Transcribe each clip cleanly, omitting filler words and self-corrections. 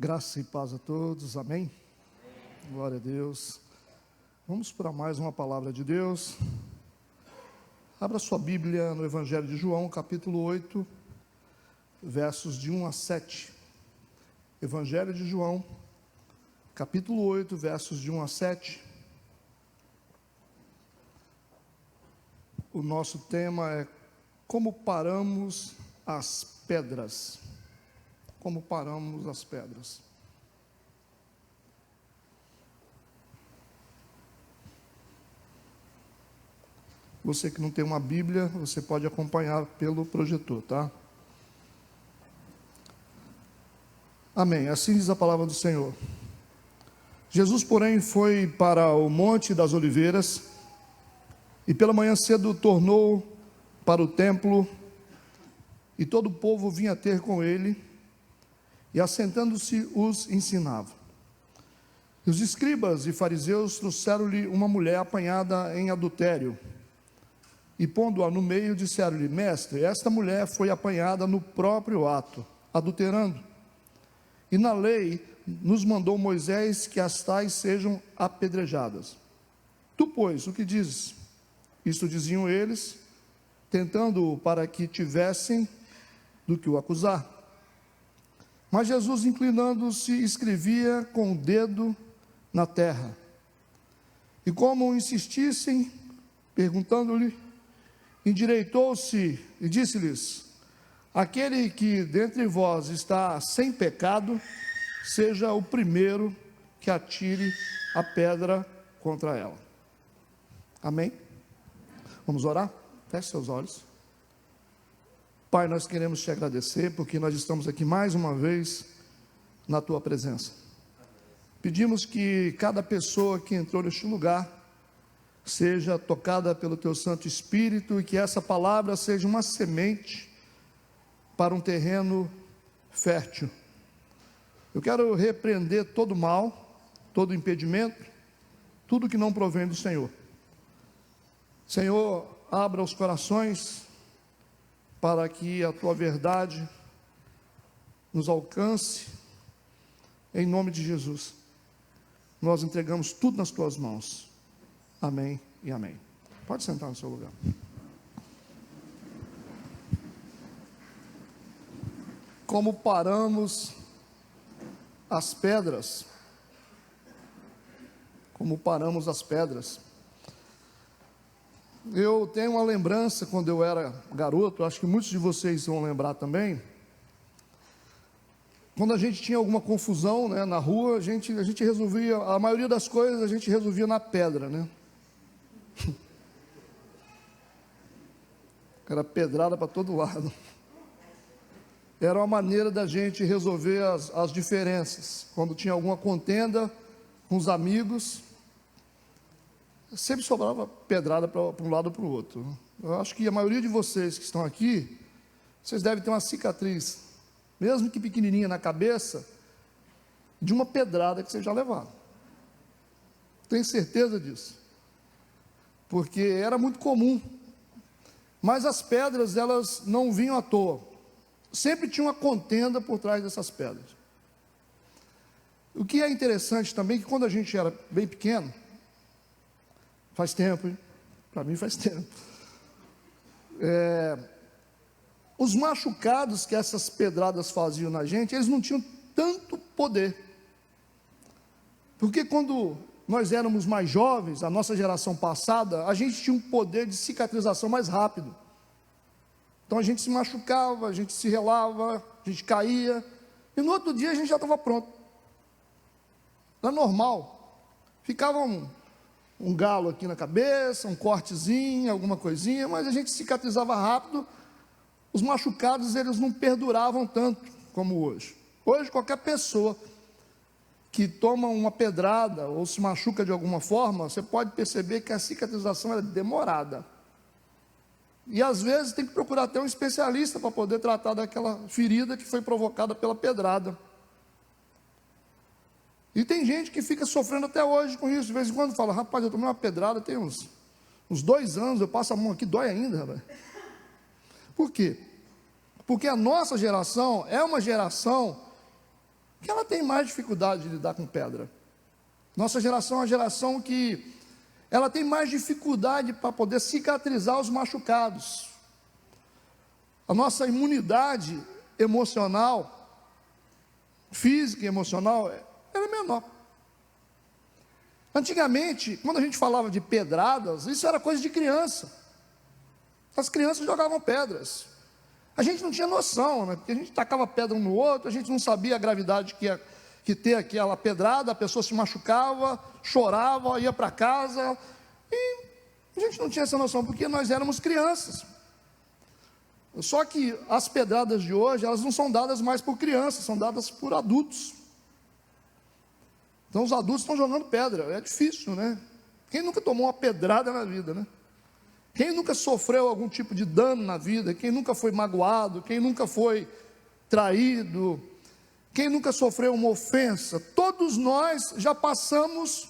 Graça e paz a todos, amém? Glória a Deus. Vamos para mais uma palavra de Deus. Abra sua Bíblia no Evangelho de João, capítulo 8, versos de 1 a 7. Evangelho de João, capítulo 8, versos de 1 a 7. O nosso tema é como paramos as pedras. Como paramos as pedras. Você que não tem uma Bíblia, você pode acompanhar pelo projetor, tá? Amém. Assim diz a palavra do Senhor. Jesus, porém, foi para o Monte das Oliveiras e pela manhã cedo tornou para o templo e todo o povo vinha ter com ele e assentando-se os ensinava. E os escribas e fariseus trouxeram-lhe uma mulher apanhada em adultério e pondo-a no meio disseram-lhe: Mestre, esta mulher foi apanhada no próprio ato, adulterando. E na lei nos mandou Moisés que as tais sejam apedrejadas. Tu, pois, o que dizes? Isto diziam eles, tentando-o para que tivessem do que o acusar. Mas Jesus, inclinando-se, escrevia com o dedo na terra. E como insistissem, perguntando-lhe, endireitou-se e disse-lhes: aquele que dentre vós está sem pecado, seja o primeiro que atire a pedra contra ela. Amém? Vamos orar? Feche seus olhos. Pai, nós queremos te agradecer porque nós estamos aqui mais uma vez na tua presença. Pedimos que cada pessoa que entrou neste lugar seja tocada pelo teu Santo Espírito e que essa palavra seja uma semente para um terreno fértil. Eu quero repreender todo mal, todo impedimento, tudo que não provém do Senhor. Senhor, abra os corações para que a tua verdade nos alcance, em nome de Jesus. Nós entregamos tudo nas tuas mãos. Amém e amém. Pode sentar no seu lugar. Como paramos as pedras? Como paramos as pedras? Eu tenho uma lembrança quando eu era garoto, acho que muitos de vocês vão lembrar também. Quando a gente tinha alguma confusão, né, na rua, a gente resolvia, a maioria das coisas a gente resolvia na pedra, né? Era pedrada para todo lado. Era uma maneira da gente resolver as diferenças. Quando tinha alguma contenda com os amigos, sempre sobrava pedrada para um lado ou para o outro. Eu acho que a maioria de vocês que estão aqui, vocês devem ter uma cicatriz, mesmo que pequenininha na cabeça, de uma pedrada que vocês já levaram. Tenho certeza disso. Porque era muito comum. Mas as pedras, elas não vinham à toa. Sempre tinha uma contenda por trás dessas pedras. O que é interessante também, que quando a gente era bem pequeno, faz tempo, hein? Para mim faz tempo. Os machucados que essas pedradas faziam na gente, eles não tinham tanto poder. Porque quando nós éramos mais jovens, a nossa geração passada, a gente tinha um poder de cicatrização mais rápido. Então a gente se machucava, a gente se relava, a gente caía, e no outro dia a gente já estava pronto. Era normal. Ficava um galo aqui na cabeça, um cortezinho, alguma coisinha, mas a gente cicatrizava rápido. Os machucados, eles não perduravam tanto como hoje. Hoje, qualquer pessoa que toma uma pedrada ou se machuca de alguma forma, você pode perceber que a cicatrização é demorada. E às vezes tem que procurar até um especialista para poder tratar daquela ferida que foi provocada pela pedrada. E tem gente que fica sofrendo até hoje com isso. De vez em quando fala: rapaz, eu tomei uma pedrada tem uns 2 anos, eu passo a mão aqui, dói ainda, rapaz. Por quê? Porque a nossa geração é uma geração que ela tem mais dificuldade de lidar com pedra. Nossa geração é uma geração que ela tem mais dificuldade para poder cicatrizar os machucados. A nossa imunidade emocional, física e emocional, ela é menor. Antigamente, quando a gente falava de pedradas, isso era coisa de criança. As crianças jogavam pedras. A gente não tinha noção, né? Porque a gente tacava pedra um no outro, a gente não sabia a gravidade que ter aquela pedrada, a pessoa se machucava, chorava, ia para casa, e a gente não tinha essa noção, porque nós éramos crianças. Só que as pedradas de hoje, elas não são dadas mais por crianças, são dadas por adultos. Então os adultos estão jogando pedra, é difícil, né? Quem nunca tomou uma pedrada na vida, né? Quem nunca sofreu algum tipo de dano na vida? Quem nunca foi magoado? Quem nunca foi traído? Quem nunca sofreu uma ofensa? Todos nós já passamos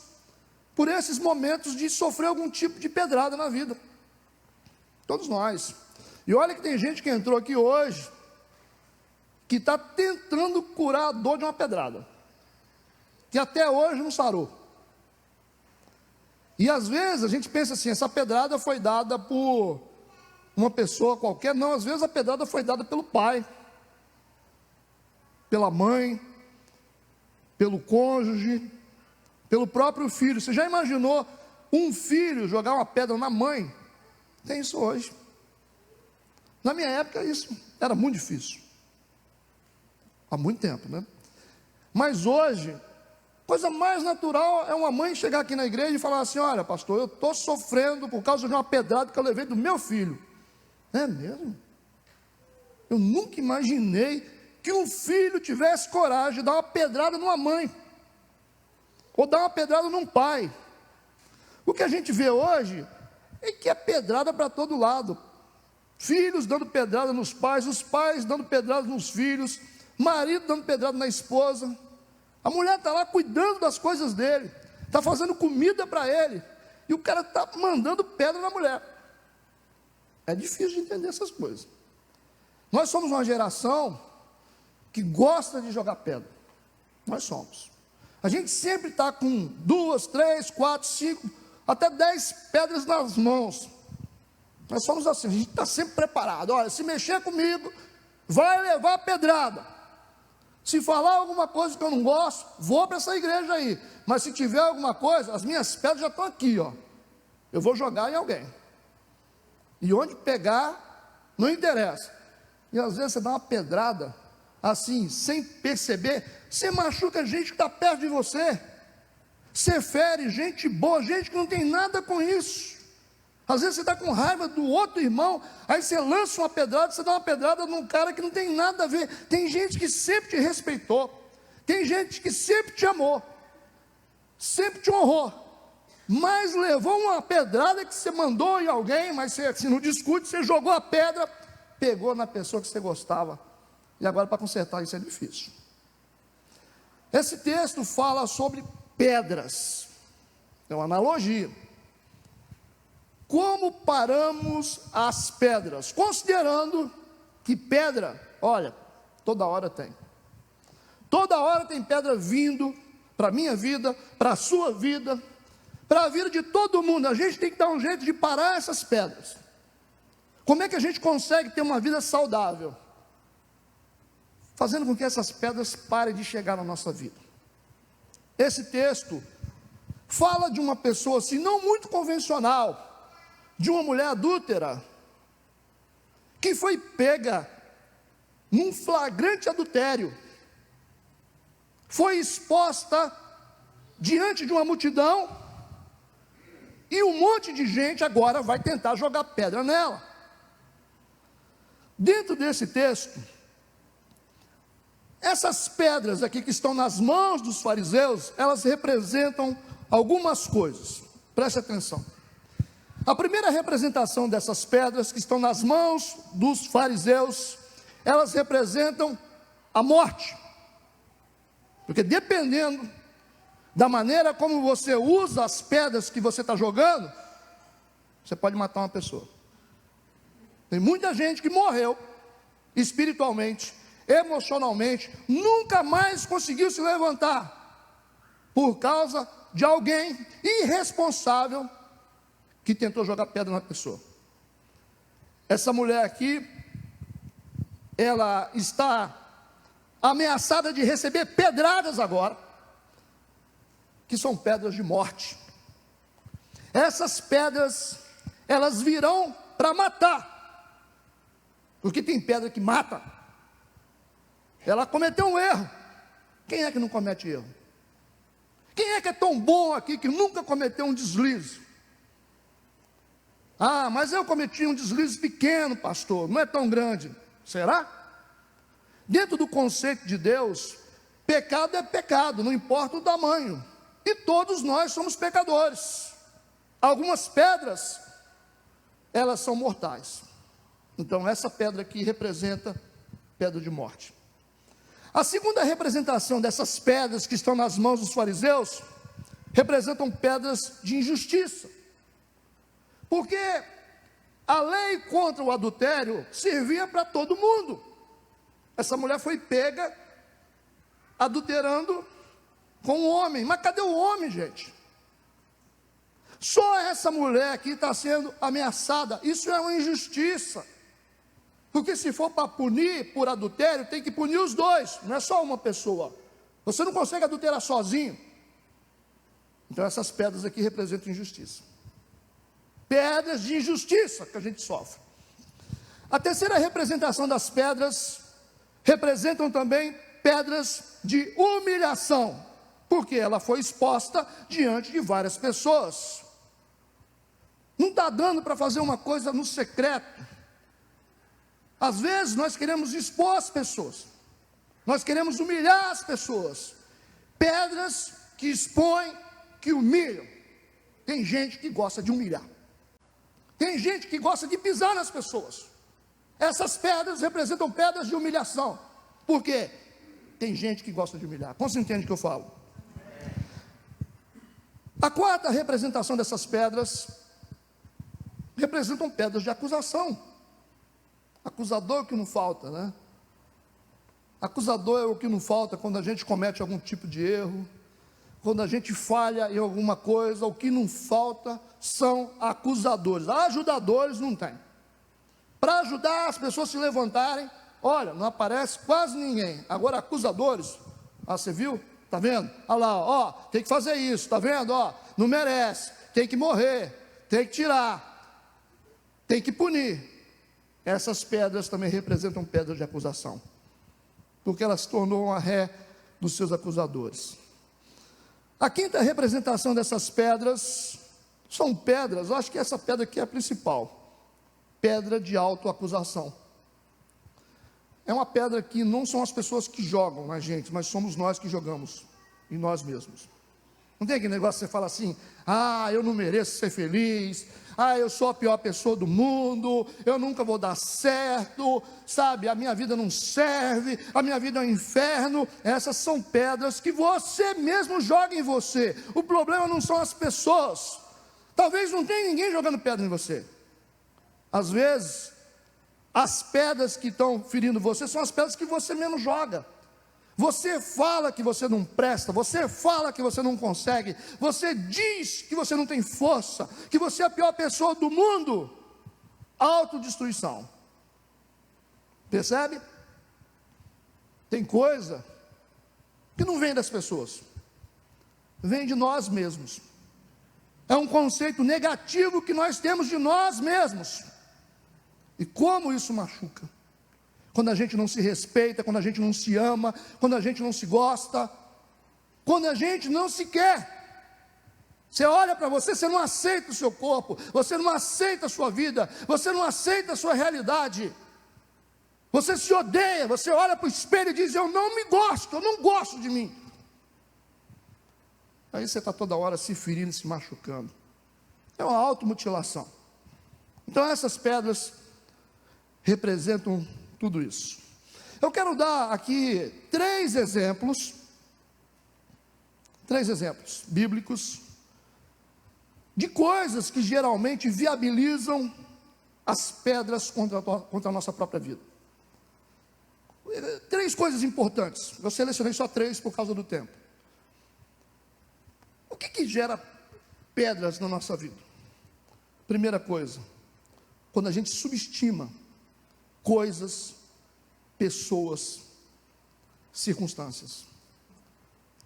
por esses momentos de sofrer algum tipo de pedrada na vida. Todos nós. E olha que tem gente que entrou aqui hoje, que está tentando curar a dor de uma pedrada, que até hoje não sarou. E às vezes a gente pensa assim, essa pedrada foi dada por uma pessoa qualquer. Não, às vezes a pedrada foi dada pelo pai, pela mãe, pelo cônjuge, pelo próprio filho. Você já imaginou um filho jogar uma pedra na mãe? Tem isso hoje. Na minha época isso era muito difícil. Há muito tempo, né? Mas hoje, coisa mais natural é uma mãe chegar aqui na igreja e falar assim: olha, pastor, eu estou sofrendo por causa de uma pedrada que eu levei do meu filho. É mesmo? Eu nunca imaginei que um filho tivesse coragem de dar uma pedrada numa mãe, ou dar uma pedrada num pai. O que a gente vê hoje é que é pedrada para todo lado. Filhos dando pedrada nos pais, os pais dando pedrada nos filhos, marido dando pedrada na esposa. A mulher está lá cuidando das coisas dele, está fazendo comida para ele, e o cara está mandando pedra na mulher. É difícil de entender essas coisas. Nós somos uma geração que gosta de jogar pedra. Nós somos. A gente sempre está com 2, 3, 4, 5, até 10 pedras nas mãos. Nós somos assim, a gente está sempre preparado. Olha, se mexer comigo, vai levar a pedrada. Se falar alguma coisa que eu não gosto, vou para essa igreja aí. Mas se tiver alguma coisa, as minhas pedras já estão aqui, ó. Eu vou jogar em alguém. E onde pegar, não interessa. E às vezes você dá uma pedrada, assim, sem perceber, você machuca gente que está perto de você. Você fere gente boa, gente que não tem nada com isso. Às vezes você está com raiva do outro irmão, aí você lança uma pedrada, você dá uma pedrada num cara que não tem nada a ver. Tem gente que sempre te respeitou, tem gente que sempre te amou, sempre te honrou, mas levou uma pedrada que você mandou em alguém, mas você não discute, você jogou a pedra, pegou na pessoa que você gostava, e agora para consertar isso é difícil. Esse texto fala sobre pedras, é uma analogia. Como paramos as pedras? Considerando que pedra, olha, toda hora tem. Toda hora tem pedra vindo para a minha vida, para a sua vida, para a vida de todo mundo. A gente tem que dar um jeito de parar essas pedras. Como é que a gente consegue ter uma vida saudável? Fazendo com que essas pedras parem de chegar na nossa vida. Esse texto fala de uma pessoa assim, não muito convencional, de uma mulher adúltera, que foi pega num flagrante adultério, foi exposta diante de uma multidão, e um monte de gente agora vai tentar jogar pedra nela. Dentro desse texto, essas pedras aqui que estão nas mãos dos fariseus, elas representam algumas coisas, preste atenção. A primeira representação dessas pedras que estão nas mãos dos fariseus, elas representam a morte. Porque dependendo da maneira como você usa as pedras que você está jogando, você pode matar uma pessoa. Tem muita gente que morreu espiritualmente emocionalmente, nunca mais conseguiu se levantar, por causa de alguém irresponsável que tentou jogar pedra na pessoa. Essa mulher aqui, ela está ameaçada de receber pedradas agora, que são pedras de morte. Essas pedras, elas virão para matar, porque tem pedra que mata. Ela cometeu um erro. Quem é que não comete erro? Quem é que é tão bom aqui que nunca cometeu um deslize? Ah, mas eu cometi um deslize pequeno, pastor, não é tão grande. Será? Dentro do conceito de Deus, pecado é pecado, não importa o tamanho. E todos nós somos pecadores. Algumas pedras, elas são mortais. Então essa pedra aqui representa pedra de morte. A segunda representação dessas pedras que estão nas mãos dos fariseus, representam pedras de injustiça. Porque a lei contra o adultério servia para todo mundo. Essa mulher foi pega adulterando com um homem. Mas cadê o homem, gente? Só essa mulher aqui está sendo ameaçada. Isso é uma injustiça. Porque se for para punir por adultério, tem que punir os dois, não é só uma pessoa. Você não consegue adulterar sozinho. Então essas pedras aqui representam injustiça. Pedras de injustiça que a gente sofre. A terceira representação das pedras representam também pedras de humilhação, porque ela foi exposta diante de várias pessoas. Não está dando para fazer uma coisa no secreto. Às vezes nós queremos expor as pessoas, nós queremos humilhar as pessoas. Pedras que expõem, que humilham. Tem gente que gosta de humilhar, tem gente que gosta de pisar nas pessoas. Essas pedras representam pedras de humilhação. Por quê? Tem gente que gosta de humilhar. Como você entende o que eu falo? A quarta representação dessas pedras representam pedras de acusação. Acusador que não falta, né? Acusador é o que não falta quando a gente comete algum tipo de erro, quando a gente falha em alguma coisa. O que não falta são acusadores. Ajudadores não tem. Para ajudar as pessoas a se levantarem, olha, não aparece quase ninguém. Agora acusadores, você viu? Está vendo? Olha lá, ó, tem que fazer isso, está vendo? Ó, não merece, tem que morrer, tem que tirar, tem que punir. Essas pedras também representam pedras de acusação, porque elas se tornou a ré dos seus acusadores. A quinta representação dessas pedras são pedras, eu acho que essa pedra aqui é a principal, pedra de autoacusação. É uma pedra que não são as pessoas que jogam na gente, mas somos nós que jogamos em nós mesmos. Não tem aquele negócio que você fala assim: ah, eu não mereço ser feliz, ah, eu sou a pior pessoa do mundo, eu nunca vou dar certo, sabe, a minha vida não serve, a minha vida é um inferno. Essas são pedras que você mesmo joga em você. O problema não são as pessoas. Talvez não tenha ninguém jogando pedra em você. Às vezes, as pedras que estão ferindo você são as pedras que você mesmo joga. Você fala que você não presta, você fala que você não consegue, você diz que você não tem força, que você é a pior pessoa do mundo. Autodestruição. Percebe? Tem coisa que não vem das pessoas, vem de nós mesmos. É um conceito negativo que nós temos de nós mesmos. E como isso machuca. Quando a gente não se respeita, quando a gente não se ama, quando a gente não se gosta, quando a gente não se quer. Você olha para você, você não aceita o seu corpo, você não aceita a sua vida, você não aceita a sua realidade. Você se odeia, você olha para o espelho e diz: eu não me gosto, eu não gosto de mim. Aí você está toda hora se ferindo, se machucando. É uma automutilação. Então essas pedras representam tudo isso. Eu quero dar aqui três exemplos bíblicos de coisas que geralmente viabilizam as pedras contra a nossa própria vida. três coisas importantes. Eu selecionei só três por causa do tempo. O que gera pedras na nossa vida? Primeira coisa, quando a gente subestima coisas, pessoas, circunstâncias.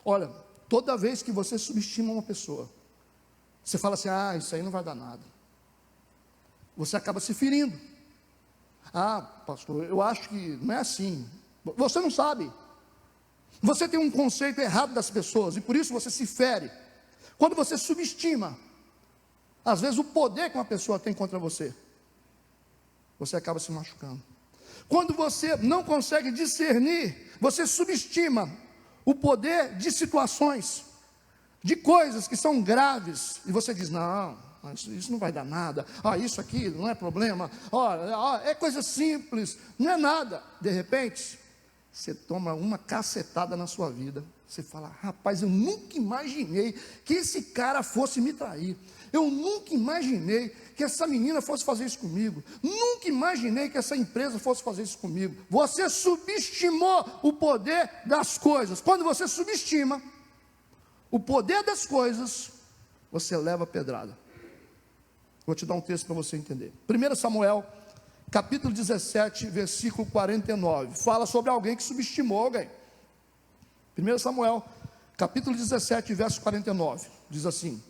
Olha, toda vez que você subestima uma pessoa, você fala assim: ah, isso aí não vai dar nada. Você acaba se ferindo. Ah, pastor, eu acho que não é assim. Você não sabe. Você tem um conceito errado das pessoas e por isso você se fere. Quando você subestima, às vezes, o poder que uma pessoa tem contra você, você acaba se machucando. Quando você não consegue discernir, você subestima o poder de situações, de coisas que são graves, e você diz: não, isso não vai dar nada, isso aqui não é problema, é coisa simples, não é nada. De repente, você toma uma cacetada na sua vida. Você fala: rapaz, eu nunca imaginei que esse cara fosse me trair. Eu nunca imaginei que essa menina fosse fazer isso comigo. Nunca imaginei que essa empresa fosse fazer isso comigo. Você subestimou o poder das coisas. Quando você subestima o poder das coisas, você leva pedrada. Vou te dar um texto para você entender. 1 Samuel, capítulo 17, versículo 49. Fala sobre alguém que subestimou alguém. 1 Samuel, capítulo 17, verso 49. Diz assim: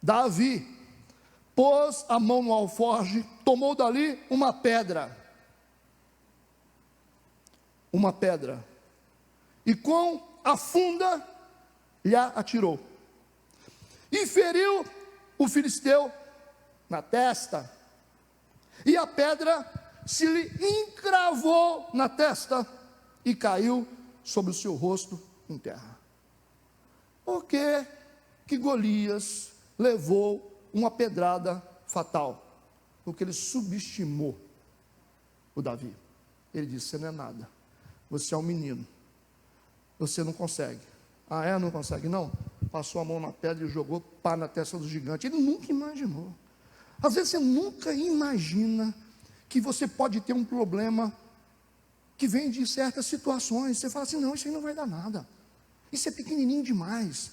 Davi pôs a mão no alforje, tomou dali uma pedra, e com a funda lhe atirou, e feriu o filisteu na testa, e a pedra se lhe encravou na testa, e caiu sobre o seu rosto em terra. Por que Golias levou uma pedrada fatal? Porque ele subestimou o Davi. Ele disse: você não é nada, você é um menino, você não consegue. Não consegue? Não. Passou a mão na pedra e jogou pá na testa do gigante. Ele nunca imaginou. Às vezes você nunca imagina que você pode ter um problema que vem de certas situações. Você fala assim: não, isso aí não vai dar nada, isso é pequenininho demais.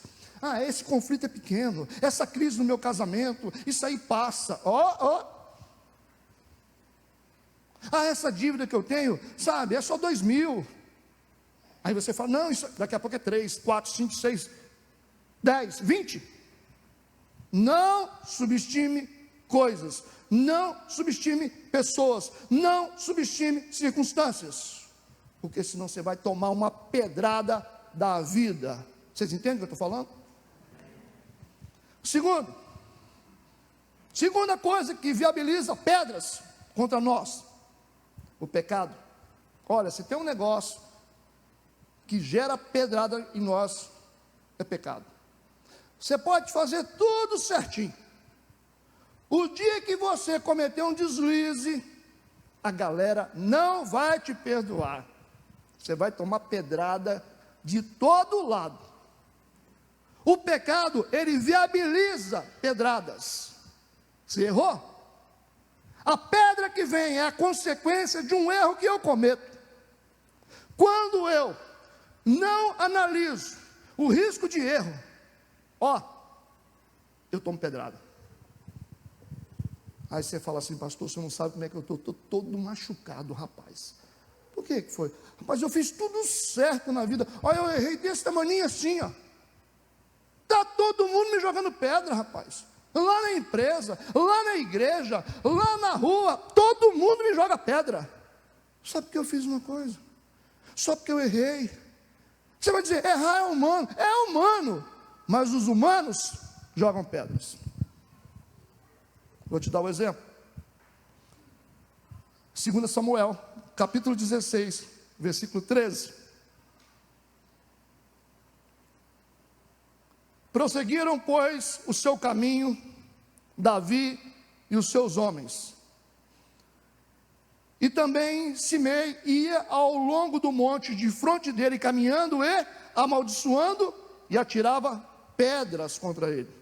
Esse conflito é pequeno, essa crise no meu casamento, isso aí passa. Essa dívida que eu tenho, sabe, é só 2.000. Aí você fala: não, isso daqui a pouco é 3, 4, 5, 6, 10, 20. Não subestime coisas, não subestime pessoas, não subestime circunstâncias, porque senão você vai tomar uma pedrada da vida. Vocês entendem o que eu estou falando? Segunda coisa que viabiliza pedras contra nós: o pecado. Olha, se tem um negócio que gera pedrada em nós, é pecado. Você pode fazer tudo certinho, o dia que você cometer um deslize, a galera não vai te perdoar. Você vai tomar pedrada de todo lado. O pecado, ele viabiliza pedradas. Você errou? A pedra que vem é a consequência de um erro que eu cometo. Quando eu não analiso o risco de erro, eu tomo pedrada. Aí você fala assim: pastor, você não sabe como é que eu estou todo machucado, rapaz. Por que foi? Rapaz, eu fiz tudo certo na vida. Eu errei desse tamanho assim, está todo mundo me jogando pedra, rapaz. Lá na empresa, lá na igreja, lá na rua, todo mundo me joga pedra. Só porque eu fiz uma coisa, só porque eu errei. Você vai dizer: errar é humano, mas os humanos jogam pedras. Vou te dar um exemplo. 2 Samuel, capítulo 16, versículo 13. Prosseguiram, pois, o seu caminho, Davi e os seus homens. E também Simei ia ao longo do monte de fronte dele, caminhando e amaldiçoando, e atirava pedras contra ele.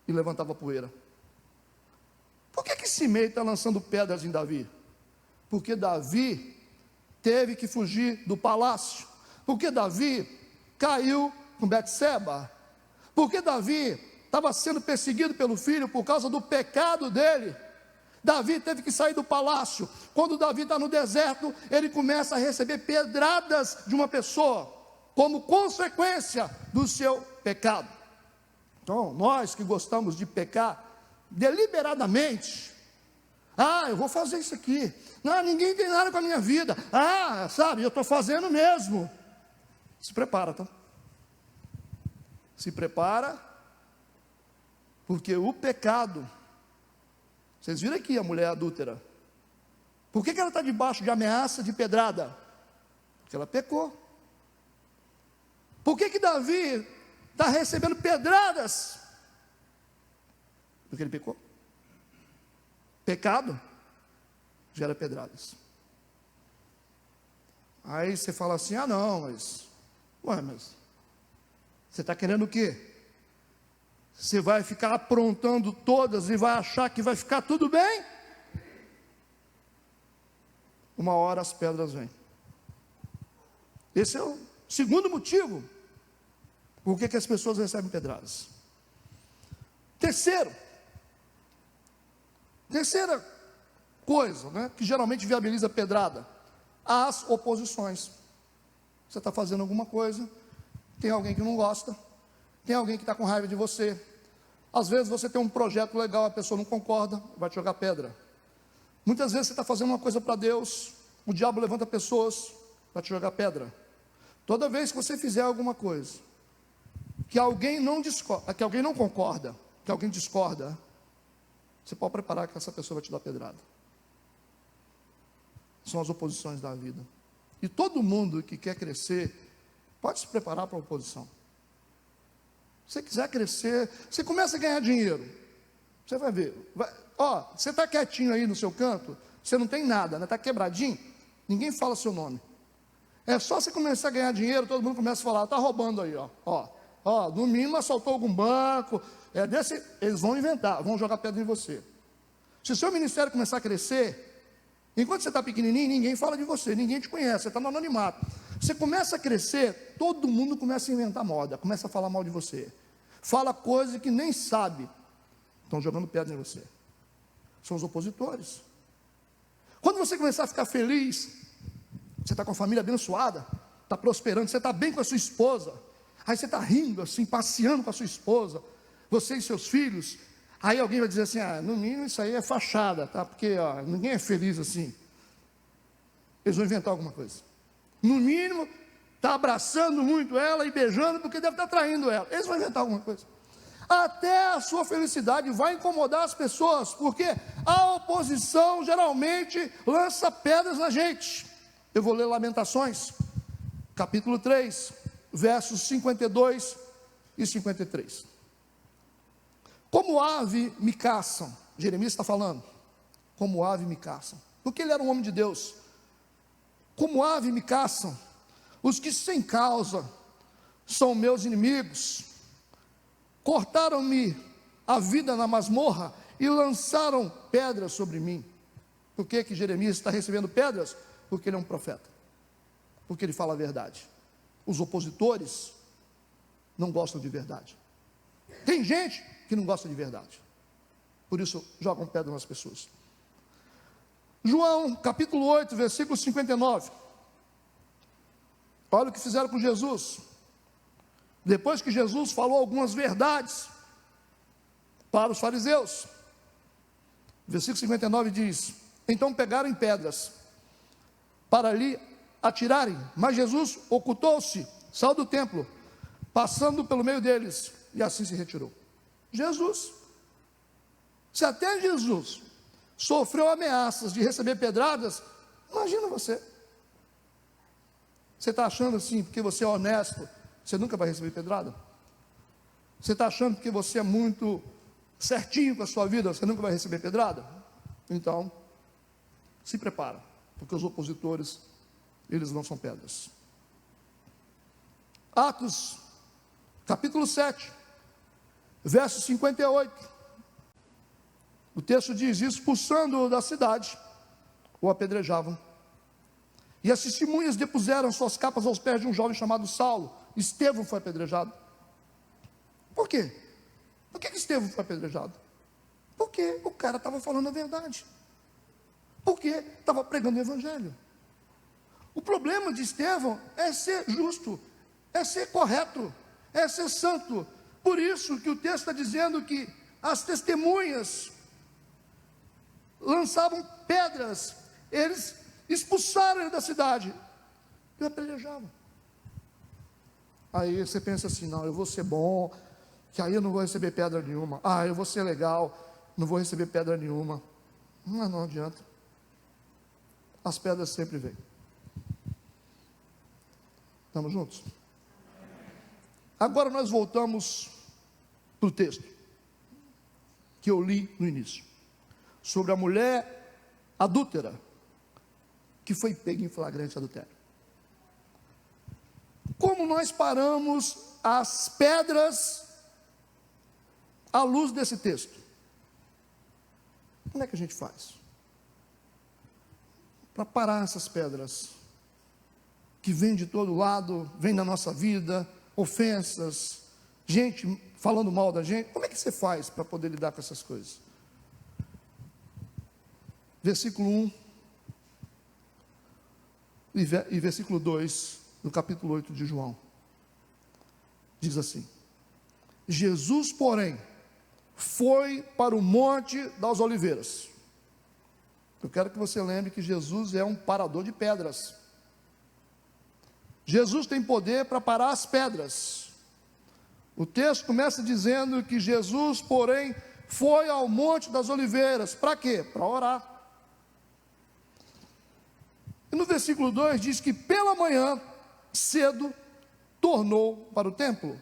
E levantava poeira. Por que Simei está lançando pedras em Davi? Porque Davi teve que fugir do palácio. Porque Davi caiu com Betseba. Porque Davi estava sendo perseguido pelo filho por causa do pecado dele. Davi teve que sair do palácio. Quando Davi está no deserto, ele começa a receber pedradas de uma pessoa, como consequência do seu pecado. Então, nós que gostamos de pecar deliberadamente, eu vou fazer isso aqui, não, ninguém tem nada com a minha vida, sabe, eu estou fazendo mesmo. Se prepara, tá? Se prepara, porque o pecado, vocês viram aqui a mulher adúltera, por que ela está debaixo de ameaça de pedrada? Porque ela pecou. Por que Davi está recebendo pedradas? Porque ele pecou. Pecado gera pedradas. Aí você fala assim, mas você está querendo o quê? Você vai ficar aprontando todas e vai achar que vai ficar tudo bem? Uma hora as pedras vêm. Esse é o segundo motivo por que as pessoas recebem pedradas. Terceira coisa, que geralmente viabiliza a pedrada, as oposições. Você está fazendo alguma coisa, tem alguém que não gosta, tem alguém que está com raiva de você. Às vezes você tem um projeto legal, a pessoa não concorda, vai te jogar pedra. Muitas vezes você está fazendo uma coisa para Deus, o diabo levanta pessoas para te jogar pedra. Toda vez que você fizer alguma coisa que alguém não concorda, que alguém discorda, você pode preparar que essa pessoa vai te dar pedrada. São as oposições da vida. E todo mundo que quer crescer pode se preparar para a oposição. Se você quiser crescer, você começa a ganhar dinheiro, você vai ver. Você está quietinho aí no seu canto, você não tem nada, está quebradinho, ninguém fala seu nome. É só você começar a ganhar dinheiro, todo mundo começa a falar, está roubando aí, no mínimo assaltou algum banco, eles vão inventar, vão jogar pedra em você. Se o seu ministério começar a crescer, enquanto você está pequenininho, ninguém fala de você, ninguém te conhece, você está no anonimato. Você começa a crescer, todo mundo começa a inventar moda, começa a falar mal de você. Fala coisas que nem sabe, estão jogando pedra em você. São os opositores. Quando você começar a ficar feliz, você está com a família abençoada, está prosperando, você está bem com a sua esposa, aí você está rindo assim, passeando com a sua esposa, você e seus filhos, aí alguém vai dizer assim, no mínimo isso aí é fachada, tá? Porque ninguém é feliz assim. Eles vão inventar alguma coisa. No mínimo, está abraçando muito ela e beijando, porque deve estar traindo ela. Eles vão inventar alguma coisa. Até a sua felicidade vai incomodar as pessoas, porque a oposição geralmente lança pedras na gente. Eu vou ler Lamentações, capítulo 3, versos 52 e 53. Como ave me caçam, Jeremias está falando, como ave me caçam, porque ele era um homem de Deus. Como ave me caçam os que sem causa são meus inimigos. Cortaram-me a vida na masmorra e lançaram pedras sobre mim. Por que Jeremias está recebendo pedras? Porque ele é um profeta, porque ele fala a verdade. Os opositores não gostam de verdade. Tem gente que não gosta de verdade, por isso jogam pedra nas pessoas. João capítulo 8, versículo 59. Olha o que fizeram com Jesus. Depois que Jesus falou algumas verdades para os fariseus, versículo 59 diz: então pegaram em pedras para lhe atirarem, mas Jesus ocultou-se, saiu do templo, passando pelo meio deles, e assim se retirou. Jesus, se até Jesus sofreu ameaças de receber pedradas, imagina você. Você está achando assim, porque você é honesto, você nunca vai receber pedrada? Você está achando que você é muito certinho com a sua vida, você nunca vai receber pedrada? Então, se prepara, porque os opositores, eles não são pedras. Atos, capítulo 7, verso 58. O texto diz: expulsando-o da cidade, o apedrejavam. E as testemunhas depuseram suas capas aos pés de um jovem chamado Saulo. Estevão foi apedrejado. Por quê? Por que Estevão foi apedrejado? Porque o cara estava falando a verdade. Porque estava pregando o evangelho. O problema de Estevão é ser justo, é ser correto, é ser santo. Por isso que o texto está dizendo que as testemunhas lançavam pedras, eles expulsaram ele da cidade e o apedrejavam. Aí você pensa assim: não, eu vou ser bom, que aí eu não vou receber pedra nenhuma. Eu vou ser legal, não vou receber pedra nenhuma. Mas não adianta. As pedras sempre vêm. Estamos juntos? Agora nós voltamos para o texto que eu li no início, sobre a mulher adúltera que foi pega em flagrante adultério. Como nós paramos as pedras à luz desse texto? Como é que a gente faz para parar essas pedras que vêm de todo lado, vêm na nossa vida, ofensas, gente falando mal da gente? Como é que você faz para poder lidar com essas coisas? Versículo 1 e versículo 2 do capítulo 8 de João, diz assim: Jesus, porém, foi para o Monte das Oliveiras. Eu quero que você lembre que Jesus é um parador de pedras. Jesus tem poder para parar as pedras. O texto começa dizendo que Jesus, porém, foi ao Monte das Oliveiras. Para quê? Para orar. E no versículo 2 diz que pela manhã, cedo, tornou para o templo.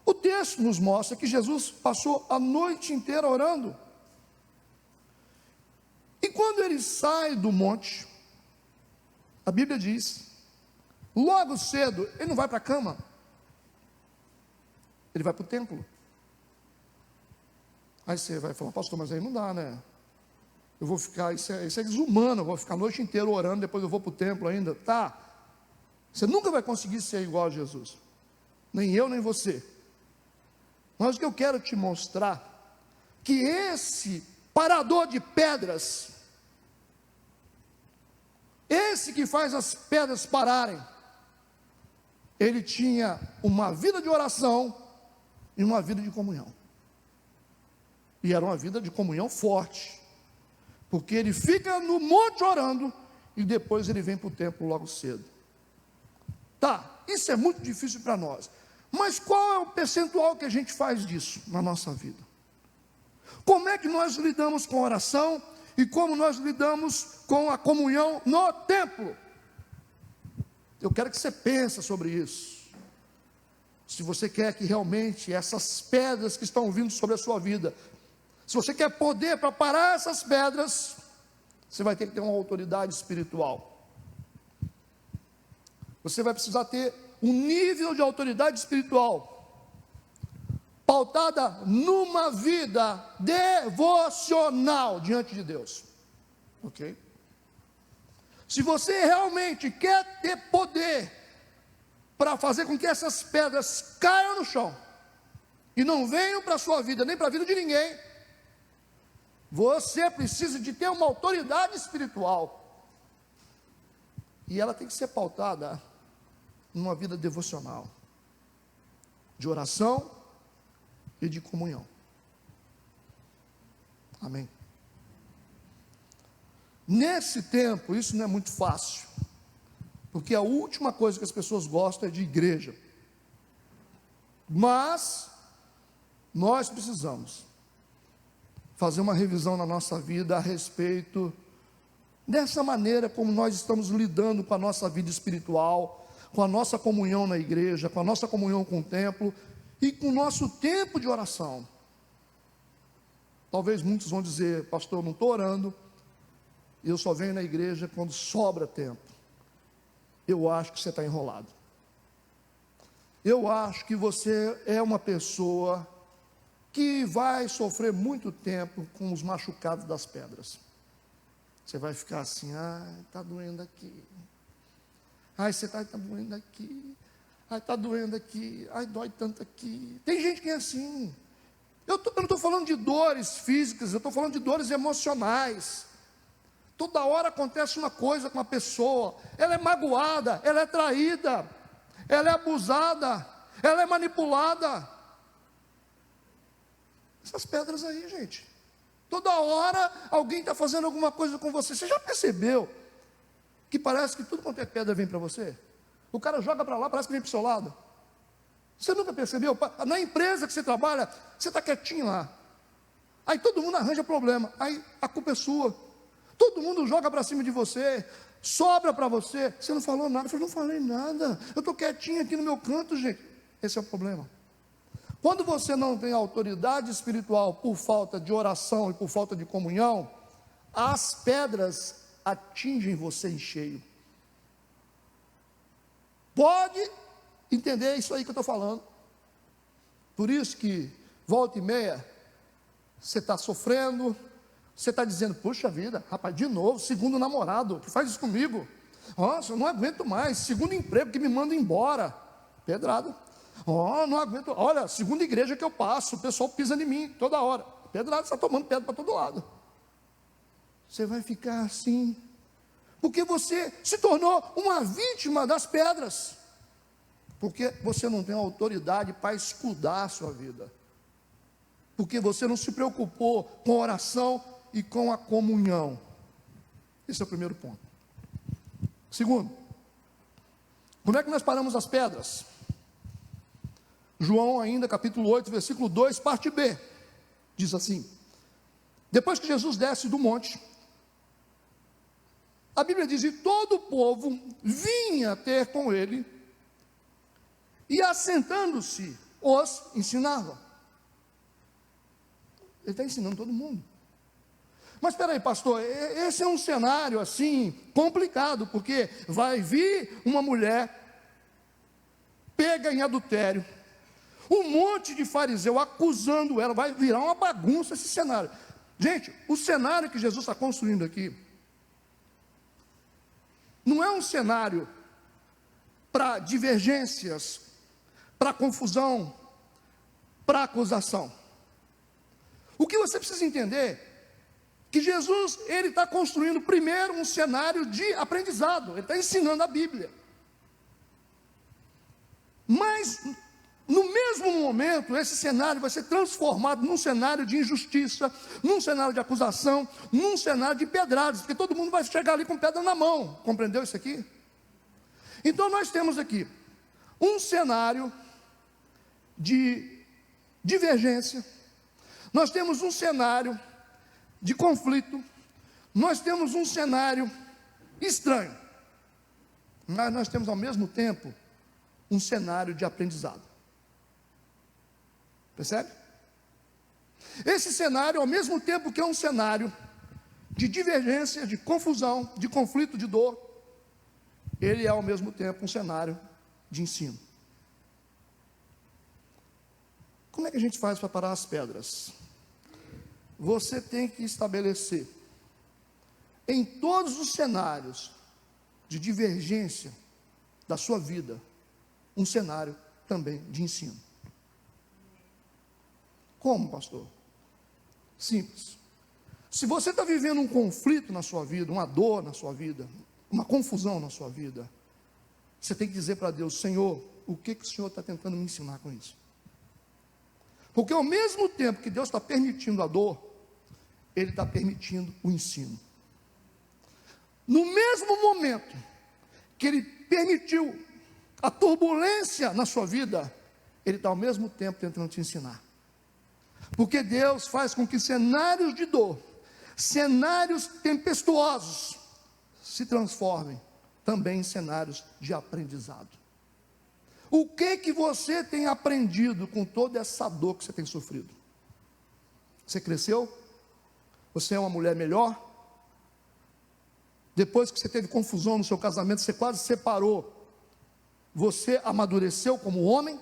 O texto nos mostra que Jesus passou a noite inteira orando. E quando ele sai do monte, a Bíblia diz, logo cedo, ele não vai para a cama, ele vai para o templo. Aí você vai falar: pastor, mas aí não dá, né? Eu vou ficar, isso é desumano, eu vou ficar a noite inteira orando, depois eu vou para o templo ainda. Tá, você nunca vai conseguir ser igual a Jesus, nem eu, nem você. Mas o que eu quero te mostrar, que esse parador de pedras, esse que faz as pedras pararem, ele tinha uma vida de oração e uma vida de comunhão. E era uma vida de comunhão forte, porque ele fica no monte orando e depois ele vem para o templo logo cedo. Tá, isso é muito difícil para nós, mas qual é o percentual que a gente faz disso na nossa vida? Como é que nós lidamos com a oração e como nós lidamos com a comunhão no templo? Eu quero que você pense sobre isso. Se você quer que realmente essas pedras que estão vindo sobre a sua vida, se você quer poder para parar essas pedras, você vai ter que ter uma autoridade espiritual. Você vai precisar ter um nível de autoridade espiritual pautada numa vida devocional diante de Deus. Ok? Se você realmente quer ter poder para fazer com que essas pedras caiam no chão e não venham para a sua vida, nem para a vida de ninguém, você precisa de ter uma autoridade espiritual. E ela tem que ser pautada numa vida devocional, de oração e de comunhão. Amém? Nesse tempo, isso não é muito fácil, porque a última coisa que as pessoas gostam é de igreja. Mas nós precisamos fazer uma revisão na nossa vida a respeito dessa maneira como nós estamos lidando com a nossa vida espiritual, com a nossa comunhão na igreja, com a nossa comunhão com o templo e com o nosso tempo de oração. Talvez muitos vão dizer: pastor, eu não estou orando, eu só venho na igreja quando sobra tempo. Eu acho que você está enrolado. Eu acho que você é uma pessoa que vai sofrer muito tempo com os machucados das pedras. Você vai ficar assim, está doendo aqui. Ai, você está doendo aqui. Ai, está doendo aqui. Ai, dói tanto aqui. Tem gente que é assim. Eu não estou falando de dores físicas, eu estou falando de dores emocionais. Toda hora acontece uma coisa com a pessoa. Ela é magoada, ela é traída, ela é abusada, ela é manipulada. Essas pedras aí, gente. Toda hora alguém está fazendo alguma coisa com você. Você já percebeu que parece que tudo quanto é pedra vem para você? O cara joga para lá, parece que vem para o seu lado. Você nunca percebeu? Na empresa que você trabalha, você está quietinho lá. Aí todo mundo arranja problema. Aí a culpa é sua. Todo mundo joga para cima de você. Sobra para você. Você não falou nada. Eu falei, não falei nada. Eu estou quietinho aqui no meu canto, gente. Esse é o problema. Quando você não tem autoridade espiritual por falta de oração e por falta de comunhão, as pedras atingem você em cheio. Pode entender isso aí que eu estou falando. Por isso que, volta e meia, você está sofrendo, você está dizendo, puxa vida, rapaz, de novo, segundo namorado, que faz isso comigo. Nossa, eu não aguento mais, segundo emprego que me manda embora. Pedrada. Não aguento, olha, segunda igreja que eu passo, o pessoal pisa em mim toda hora. Pedrada, você está tomando pedra para todo lado. Você vai ficar assim, porque você se tornou uma vítima das pedras. Porque você não tem autoridade para escudar a sua vida. Porque você não se preocupou com a oração e com a comunhão. Esse é o primeiro ponto. Segundo, como é que nós paramos as pedras? João ainda, capítulo 8, versículo 2, parte B, diz assim: depois que Jesus desce do monte, a Bíblia diz, e todo o povo vinha ter com ele, e assentando-se, os ensinava. Ele está ensinando todo mundo. Mas espera aí, pastor, esse é um cenário assim, complicado, porque vai vir uma mulher, pega em adultério, um monte de fariseu acusando ela, vai virar uma bagunça esse cenário. Gente, o cenário que Jesus está construindo aqui, não é um cenário para divergências, para confusão, para acusação. O que você precisa entender, que Jesus, ele está construindo primeiro um cenário de aprendizado, ele está ensinando a Bíblia. Mas, no mesmo momento, esse cenário vai ser transformado num cenário de injustiça, num cenário de acusação, num cenário de pedradas, porque todo mundo vai chegar ali com pedra na mão, compreendeu isso aqui? Então nós temos aqui um cenário de divergência, nós temos um cenário de conflito, nós temos um cenário estranho, mas nós temos ao mesmo tempo um cenário de aprendizado. Percebe? Esse cenário, ao mesmo tempo que é um cenário de divergência, de confusão, de conflito, de dor, ele é ao mesmo tempo um cenário de ensino. Como é que a gente faz para parar as pedras? Você tem que estabelecer em todos os cenários de divergência da sua vida um cenário também de ensino. Como, pastor? Simples. Se você está vivendo um conflito na sua vida, uma dor na sua vida, uma confusão na sua vida, você tem que dizer para Deus, Senhor, o que o Senhor está tentando me ensinar com isso? Porque ao mesmo tempo que Deus está permitindo a dor, Ele está permitindo o ensino. No mesmo momento que Ele permitiu a turbulência na sua vida, Ele está ao mesmo tempo tentando te ensinar. Porque Deus faz com que cenários de dor, cenários tempestuosos, se transformem também em cenários de aprendizado. O que você tem aprendido com toda essa dor que você tem sofrido? Você cresceu? Você é uma mulher melhor? Depois que você teve confusão no seu casamento, você quase separou, você amadureceu como homem?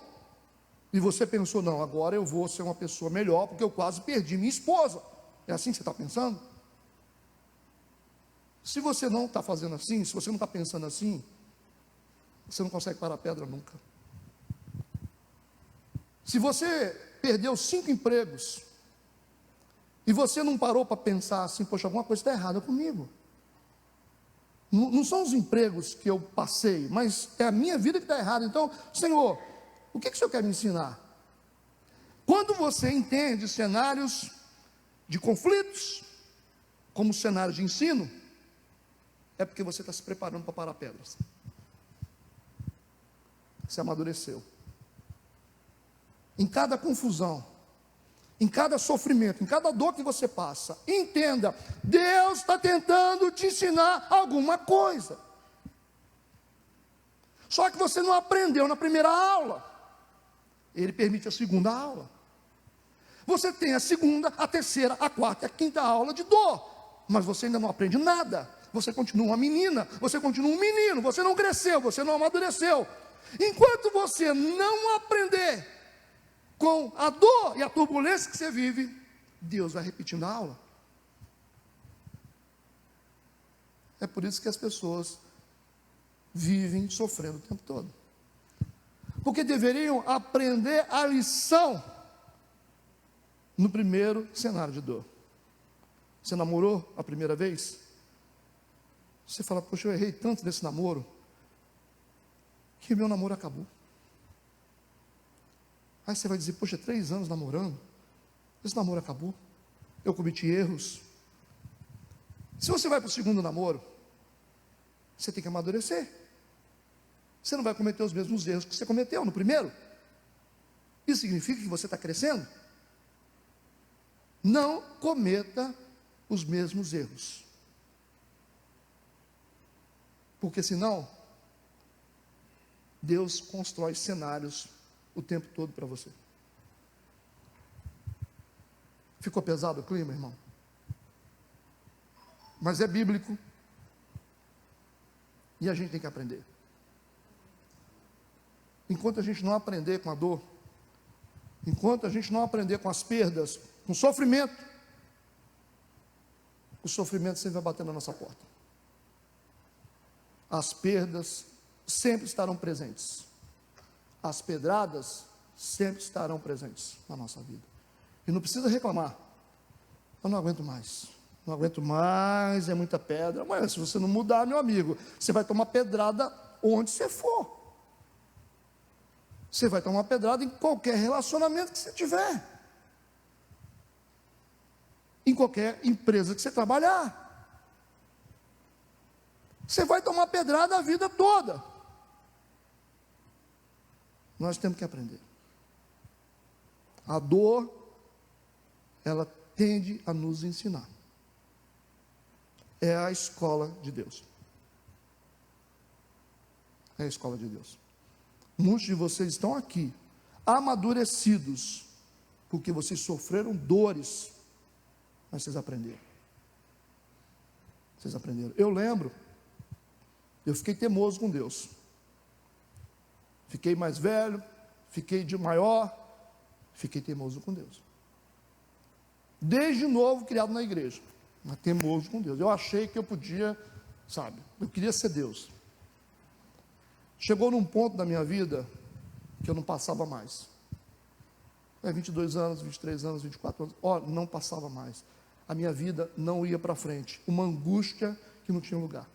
E você pensou, não, agora eu vou ser uma pessoa melhor, porque eu quase perdi minha esposa. É assim que você está pensando? Se você não está fazendo assim, se você não está pensando assim, você não consegue parar a pedra nunca. Se você perdeu 5 empregos, e você não parou para pensar assim, poxa, alguma coisa está errada comigo. Não são os empregos que eu passei, mas é a minha vida que está errada. Então, Senhor, o que o Senhor quer me ensinar? Quando você entende cenários de conflitos, como cenário de ensino, é porque você está se preparando para parar pedras. Você amadureceu. Em cada confusão, em cada sofrimento, em cada dor que você passa, entenda, Deus está tentando te ensinar alguma coisa. Só que você não aprendeu na primeira aula. Ele permite a segunda aula. Você tem a segunda, a terceira, a quarta e a quinta aula de dor, mas você ainda não aprende nada. Você continua uma menina, você continua um menino, você não cresceu, você não amadureceu. Enquanto você não aprender com a dor e a turbulência que você vive, Deus vai repetindo a aula. É por isso que as pessoas vivem sofrendo o tempo todo. Porque deveriam aprender a lição no primeiro cenário de dor. Você namorou a primeira vez? Você fala, poxa, eu errei tanto nesse namoro, que meu namoro acabou. Aí você vai dizer, poxa, 3 anos namorando, esse namoro acabou, eu cometi erros. Se você vai para o segundo namoro, você tem que amadurecer. Você não vai cometer os mesmos erros que você cometeu no primeiro. Isso significa que você está crescendo? Não cometa os mesmos erros. Porque senão, Deus constrói cenários o tempo todo para você. Ficou pesado o clima, irmão? Mas é bíblico. E a gente tem que aprender. Enquanto a gente não aprender com a dor, enquanto a gente não aprender com as perdas, com o sofrimento sempre vai bater na nossa porta. As perdas sempre estarão presentes. As pedradas sempre estarão presentes na nossa vida. E não precisa reclamar. Eu não aguento mais. Não aguento mais, é muita pedra. Mas se você não mudar, meu amigo, você vai tomar pedrada onde você for. Você vai tomar pedrada em qualquer relacionamento que você tiver. Em qualquer empresa que você trabalhar. Você vai tomar pedrada a vida toda. Nós temos que aprender. A dor, ela tende a nos ensinar. É a escola de Deus. É a escola de Deus. Muitos de vocês estão aqui, amadurecidos, porque vocês sofreram dores, mas vocês aprenderam. Vocês aprenderam. Eu lembro, eu fiquei teimoso com Deus. Fiquei mais velho, fiquei de maior, fiquei teimoso com Deus. Desde novo, criado na igreja, mas teimoso com Deus. Eu achei que eu podia, sabe, eu queria ser Deus. Chegou num ponto da minha vida que eu não passava mais. 22 anos, 23 anos, 24 anos, não passava mais. A minha vida não ia para frente. Uma angústia que não tinha lugar.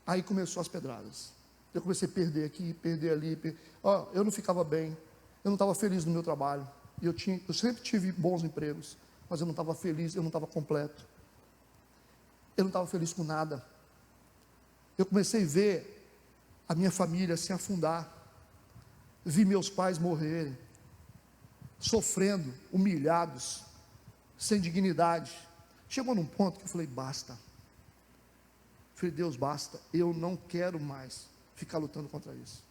Aí começou as pedradas. Eu comecei a perder aqui, perder ali. Eu não ficava bem. Eu não estava feliz no meu trabalho. Eu sempre tive bons empregos, mas eu não estava feliz, eu não estava completo. Eu não estava feliz com nada. Eu comecei a ver a minha família se afundar. Vi meus pais morrerem, sofrendo, humilhados, sem dignidade. Chegou num ponto que eu falei, basta. Falei, Deus, basta. Eu não quero mais ficar lutando contra isso.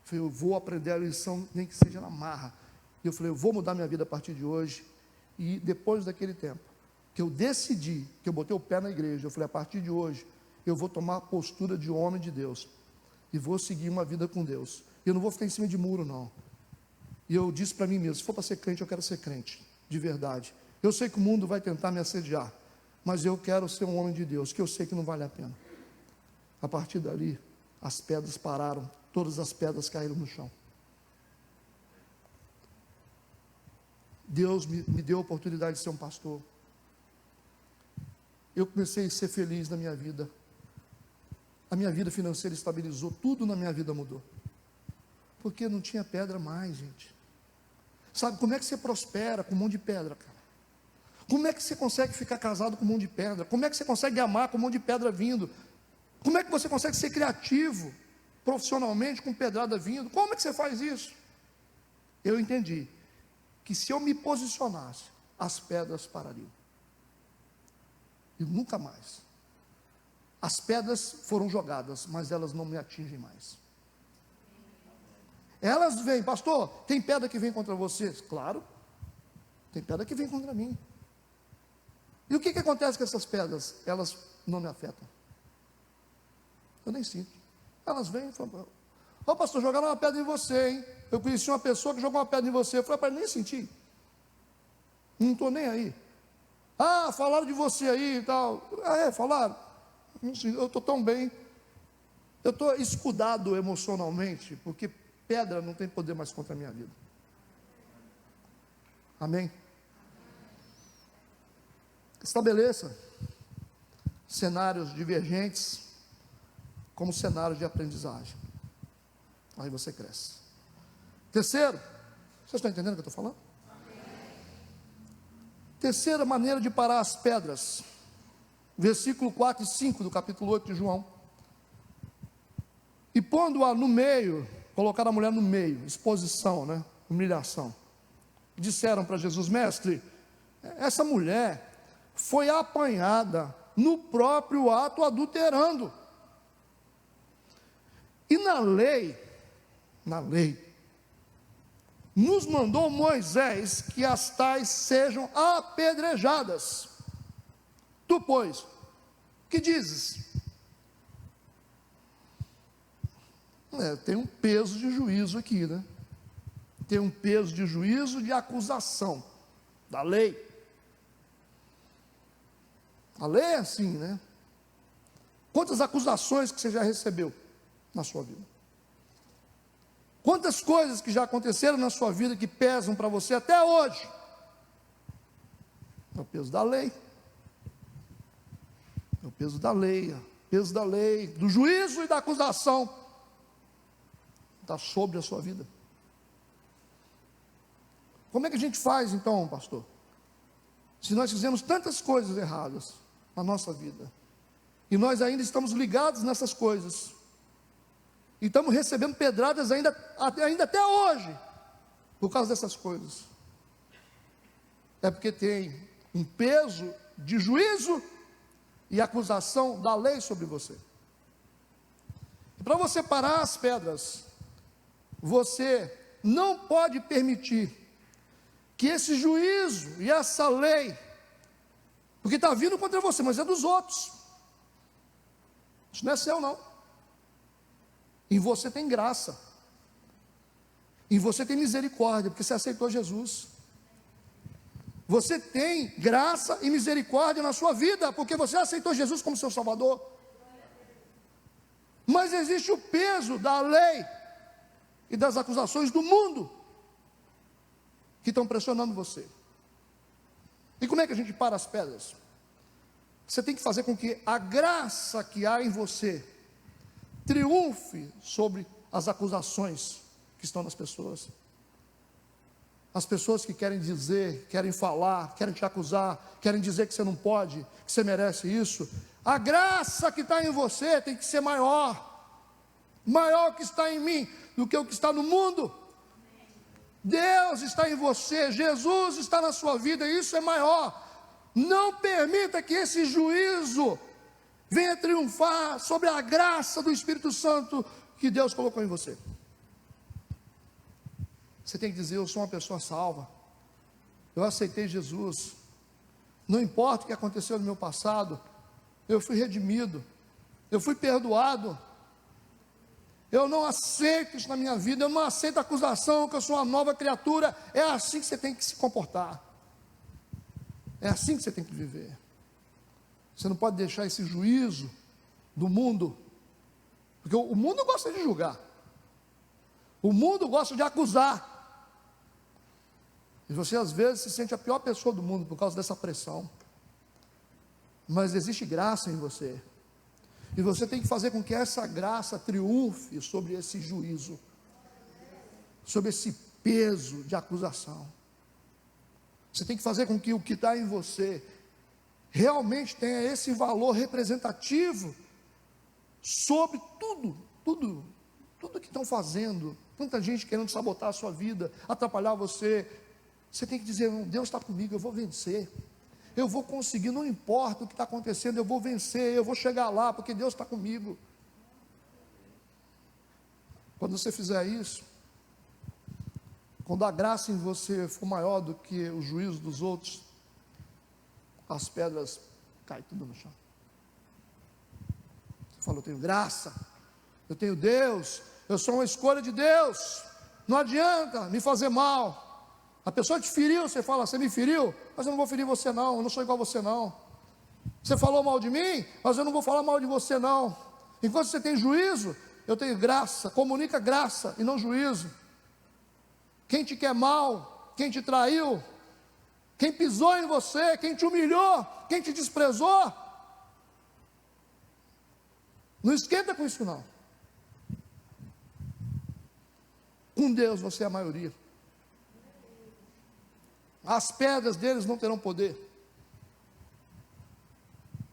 Falei, eu vou aprender a lição, nem que seja na marra. E eu falei, eu vou mudar minha vida a partir de hoje. E depois daquele tempo, que eu decidi, que eu botei o pé na igreja, eu falei, a partir de hoje, eu vou tomar a postura de homem de Deus. E vou seguir uma vida com Deus. Eu não vou ficar em cima de muro, não. E eu disse para mim mesmo, se for para ser crente, eu quero ser crente, de verdade. Eu sei que o mundo vai tentar me assediar, mas eu quero ser um homem de Deus, que eu sei que não vale a pena. A partir dali, as pedras pararam, todas as pedras caíram no chão. Deus me deu a oportunidade de ser um pastor. Eu comecei a ser feliz na minha vida. A minha vida financeira estabilizou, tudo na minha vida mudou. Porque não tinha pedra mais, gente. Sabe, como é que você prospera com um monte de pedra, cara? Como é que você consegue ficar casado com um monte de pedra? Como é que você consegue amar com um monte de pedra vindo? Como é que você consegue ser criativo, profissionalmente, com pedrada vindo? Como é que você faz isso? Eu entendi que se eu me posicionasse, as pedras parariam. E nunca mais. As pedras foram jogadas, mas elas não me atingem mais. Elas vêm, pastor, tem pedra que vem contra você? Claro, tem pedra que vem contra mim. E o que acontece com essas pedras? Elas não me afetam. Eu nem sinto. Elas vêm e falam, ô pastor, jogaram uma pedra em você, hein? Eu conheci uma pessoa que jogou uma pedra em você. Eu falei, rapaz, nem senti. Não estou nem aí. Ah, falaram de você aí e tal. Ah, falaram? Eu estou tão bem. Eu estou escudado emocionalmente, porque pedra não tem poder mais contra a minha vida. Amém? Estabeleça cenários divergentes como cenários de aprendizagem. Aí você cresce. Terceiro, vocês estão entendendo o que eu estou falando? Terceira maneira de parar as pedras, versículo 4 e 5 do capítulo 8 de João. E pondo-a no meio, colocaram a mulher no meio, exposição, né? Humilhação. Disseram para Jesus, mestre, essa mulher foi apanhada no próprio ato adulterando. E na lei, nos mandou Moisés que as tais sejam apedrejadas. Tu, pois, que dizes? Tem um peso de juízo aqui, né? Tem um peso de juízo de acusação da lei. A lei é assim, né? Quantas acusações que você já recebeu na sua vida? Quantas coisas que já aconteceram na sua vida que pesam para você até hoje? É o peso da lei. É o peso da lei, peso da lei, do juízo e da acusação. Está sobre a sua vida. Como é que a gente faz então, pastor? Se nós fizemos tantas coisas erradas na nossa vida, e nós ainda estamos ligados nessas coisas, e estamos recebendo pedradas ainda até hoje, por causa dessas coisas, é porque tem um peso de juízo e acusação da lei sobre você. E para você parar as pedras, você não pode permitir que esse juízo e essa lei, porque está vindo contra você, mas é dos outros, isso não é seu não. Em você tem graça, em você tem misericórdia, porque você aceitou Jesus. Você tem graça e misericórdia na sua vida, porque você aceitou Jesus como seu Salvador. Mas existe o peso da lei e das acusações do mundo que estão pressionando você. E como é que a gente para as pedras? Você tem que fazer com que a graça que há em você triunfe sobre as acusações que estão nas pessoas. As pessoas que querem dizer, querem falar, querem te acusar, querem dizer que você não pode, que você merece isso. A graça que está em você tem que ser maior que está em mim do que o que está no mundo. Deus está em você, Jesus está na sua vida, e isso é maior. Não permita que esse juízo venha triunfar sobre a graça do Espírito Santo que Deus colocou em você. Você tem que dizer, eu sou uma pessoa salva, eu aceitei Jesus, não importa o que aconteceu no meu passado, eu fui redimido, eu fui perdoado, eu não aceito isso na minha vida, eu não aceito a acusação que eu sou uma nova criatura. É assim que você tem que se comportar, é assim que você tem que viver. Você não pode deixar esse juízo do mundo, porque o mundo gosta de julgar, o mundo gosta de acusar, e você às vezes se sente a pior pessoa do mundo por causa dessa pressão, mas existe graça em você, e você tem que fazer com que essa graça triunfe sobre esse juízo, sobre esse peso de acusação. Você tem que fazer com que o que está em você realmente tenha esse valor representativo sobre tudo que estão fazendo. Tanta gente querendo sabotar a sua vida, atrapalhar você. Você tem que dizer: Deus está comigo, eu vou vencer, eu vou conseguir, não importa o que está acontecendo, eu vou vencer, eu vou chegar lá, porque Deus está comigo. Quando você fizer isso, quando a graça em você for maior do que o juízo dos outros, as pedras caem tudo no chão. Você fala: eu tenho graça, eu tenho Deus, eu sou uma escolha de Deus, não adianta me fazer mal. A pessoa te feriu, você fala: você me feriu, mas eu não vou ferir você não, eu não sou igual a você não. Você falou mal de mim, mas eu não vou falar mal de você não. Enquanto você tem juízo, eu tenho graça. Comunica graça e não juízo. Quem te quer mal, quem te traiu, quem pisou em você, quem te humilhou, quem te desprezou, não esquenta com isso não. Com Deus você é a maioria. As pedras deles não terão poder.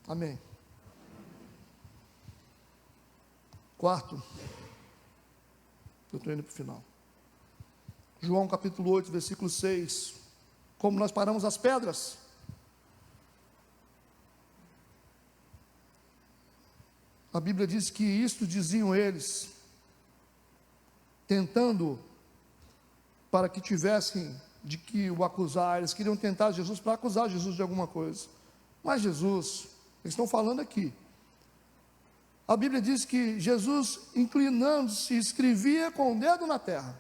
Amém. Quarto, eu estou indo para o final. João capítulo 8, versículo 6. Como nós paramos as pedras? A Bíblia diz que isto diziam eles, tentando para que tivessem de que o acusar. Eles queriam tentar Jesus para acusar Jesus de alguma coisa. Mas Jesus, eles estão falando aqui, a Bíblia diz que Jesus, inclinando-se, escrevia com o dedo na terra.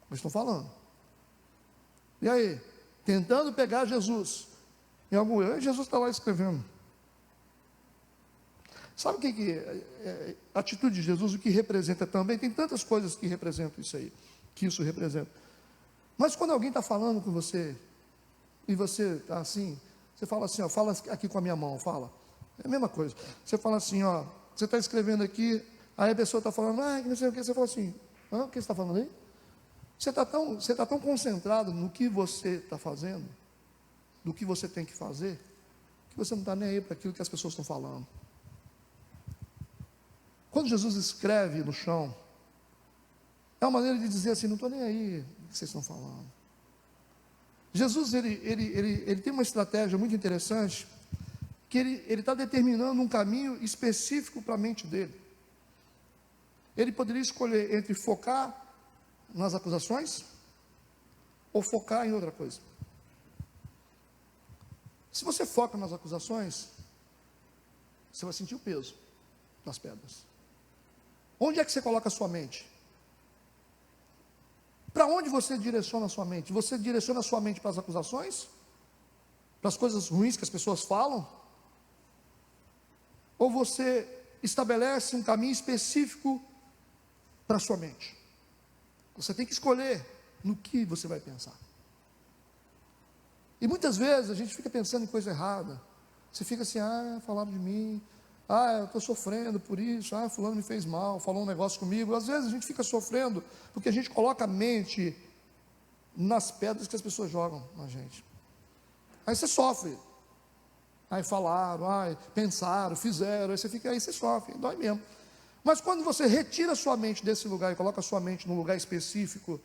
Eles estão falando. E aí, tentando pegar Jesus em algum erro, Jesus está lá escrevendo. Sabe o que é a atitude de Jesus, o que representa também? Tem tantas coisas que representam isso aí, que isso representa. Mas quando alguém está falando com você, e você está assim, você fala assim, ó, fala aqui com a minha mão, fala. É a mesma coisa. Você fala assim, ó, você está escrevendo aqui, aí a pessoa está falando, que não sei o que, você fala assim, o que você está falando aí? Você está tão concentrado no que você está fazendo, no que você tem que fazer, que você não está nem aí para aquilo que as pessoas estão falando. Quando Jesus escreve no chão, é uma maneira de dizer assim: não estou nem aí o que vocês estão falando. Jesus, ele tem uma estratégia muito interessante, que ele está determinando um caminho específico para a mente dele. Ele poderia escolher entre focar nas acusações ou focar em outra coisa. Se você foca nas acusações, você vai sentir o peso das pedras. Onde é que você coloca a sua mente? Para onde você direciona a sua mente? Você direciona a sua mente para as acusações? Para as coisas ruins que as pessoas falam? Ou você estabelece um caminho específico para a sua mente? Você tem que escolher no que você vai pensar. E muitas vezes a gente fica pensando em coisa errada. Você fica assim: falaram de mim, eu estou sofrendo por isso, fulano me fez mal, falou um negócio comigo. Às vezes a gente fica sofrendo porque a gente coloca a mente nas pedras que as pessoas jogam na gente. Aí você sofre. Aí falaram, pensaram, fizeram, aí você sofre, dói mesmo. Mas quando você retira a sua mente desse lugar e coloca a sua mente num lugar específico,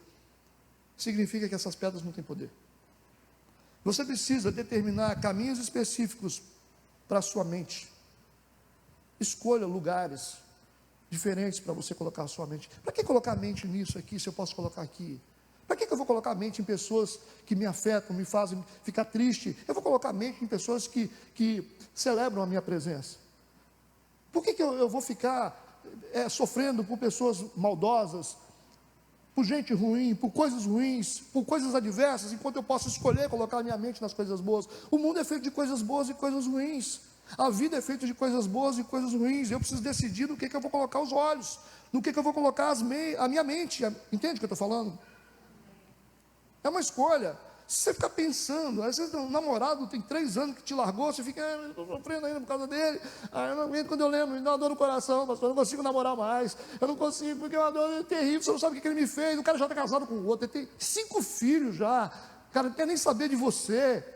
significa que essas pedras não têm poder. Você precisa determinar caminhos específicos para a sua mente. Escolha lugares diferentes para você colocar a sua mente. Para que colocar a mente nisso aqui, se eu posso colocar aqui? Para que eu vou colocar a mente em pessoas que me afetam, me fazem ficar triste? Eu vou colocar a mente em pessoas que celebram a minha presença. Por que eu vou ficar sofrendo por pessoas maldosas, por gente ruim, por coisas ruins, por coisas adversas, enquanto eu posso escolher colocar a minha mente nas coisas boas. O mundo é feito de coisas boas e coisas ruins. A vida é feita de coisas boas e coisas ruins. Eu preciso decidir no que eu vou colocar os olhos, no que eu vou colocar a minha mente. Entende o que eu estou falando? É uma escolha. Se você ficar pensando, às vezes um namorado tem 3 anos que te largou, você fica, eu estou sofrendo ainda por causa dele, eu não aguento, quando eu lembro, me dá uma dor no coração, pastor, eu não consigo namorar mais, eu não consigo, porque é uma dor terrível, você não sabe o que ele me fez, o cara já está casado com o outro, ele tem 5 filhos já, o cara não quer nem saber de você,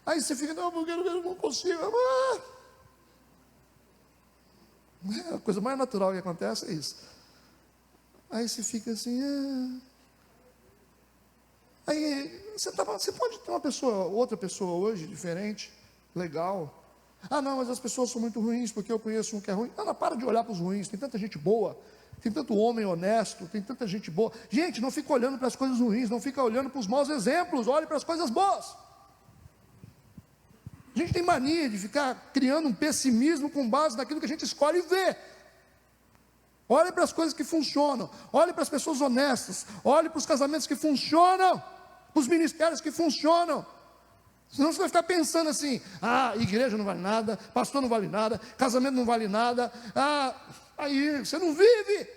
aí você fica, não, porque eu não consigo, a coisa mais natural que acontece é isso, aí você fica assim, aí você pode ter outra pessoa hoje, diferente, legal. Ah, não, mas as pessoas são muito ruins, porque eu conheço um que é ruim. Não, para de olhar para os ruins, tem tanta gente boa, tem tanto homem honesto, tem tanta gente boa. Gente, não fica olhando para as coisas ruins, não fica olhando para os maus exemplos, olhe para as coisas boas. A gente tem mania de ficar criando um pessimismo com base naquilo que a gente escolhe ver. Olhe para as coisas que funcionam, olhe para as pessoas honestas, olhe para os casamentos que funcionam, para os ministérios que funcionam. Senão você vai ficar pensando assim, igreja não vale nada, pastor não vale nada, casamento não vale nada, aí você não vive.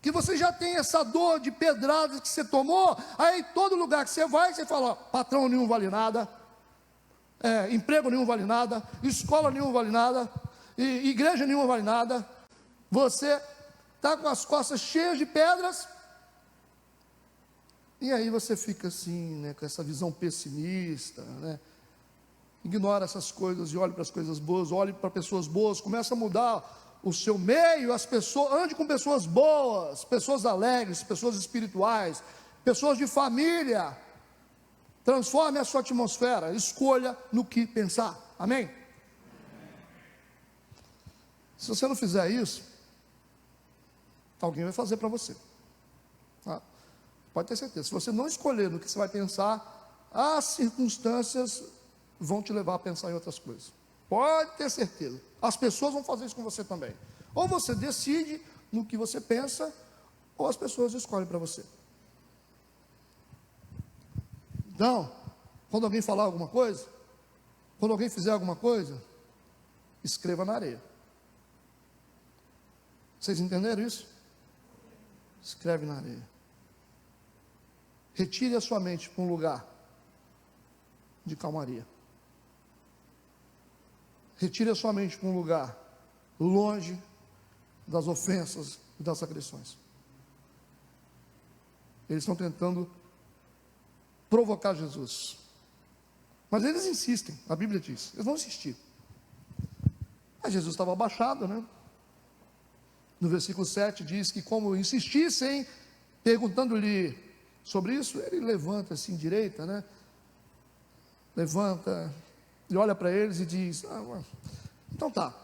Que você já tem essa dor de pedradas que você tomou, aí todo lugar que você vai, você fala, patrão nenhum vale nada, emprego nenhum vale nada, escola nenhum vale nada, igreja nenhuma vale nada, você está com as costas cheias de pedras, e aí você fica assim, né, com essa visão pessimista, né, ignora essas coisas e olhe para as coisas boas, olhe para pessoas boas, começa a mudar o seu meio, ande com pessoas boas, pessoas alegres, pessoas espirituais, pessoas de família, transforme a sua atmosfera, escolha no que pensar, amém? Se você não fizer isso, alguém vai fazer para você. Tá? Pode ter certeza. Se você não escolher no que você vai pensar, as circunstâncias vão te levar a pensar em outras coisas. Pode ter certeza. As pessoas vão fazer isso com você também. Ou você decide no que você pensa, ou as pessoas escolhem para você. Então, quando alguém falar alguma coisa, quando alguém fizer alguma coisa, escreva na areia. Vocês entenderam isso? Escreve na areia. Retire a sua mente para um lugar de calmaria. Retire a sua mente para um lugar longe das ofensas e das agressões. Eles estão tentando provocar Jesus. Mas eles insistem, a Bíblia diz, eles vão insistir. Mas Jesus estava abaixado, né? No versículo 7 diz que como insistissem, perguntando-lhe sobre isso, ele levanta assim, direita, né? Levanta, e olha para eles e diz, então tá,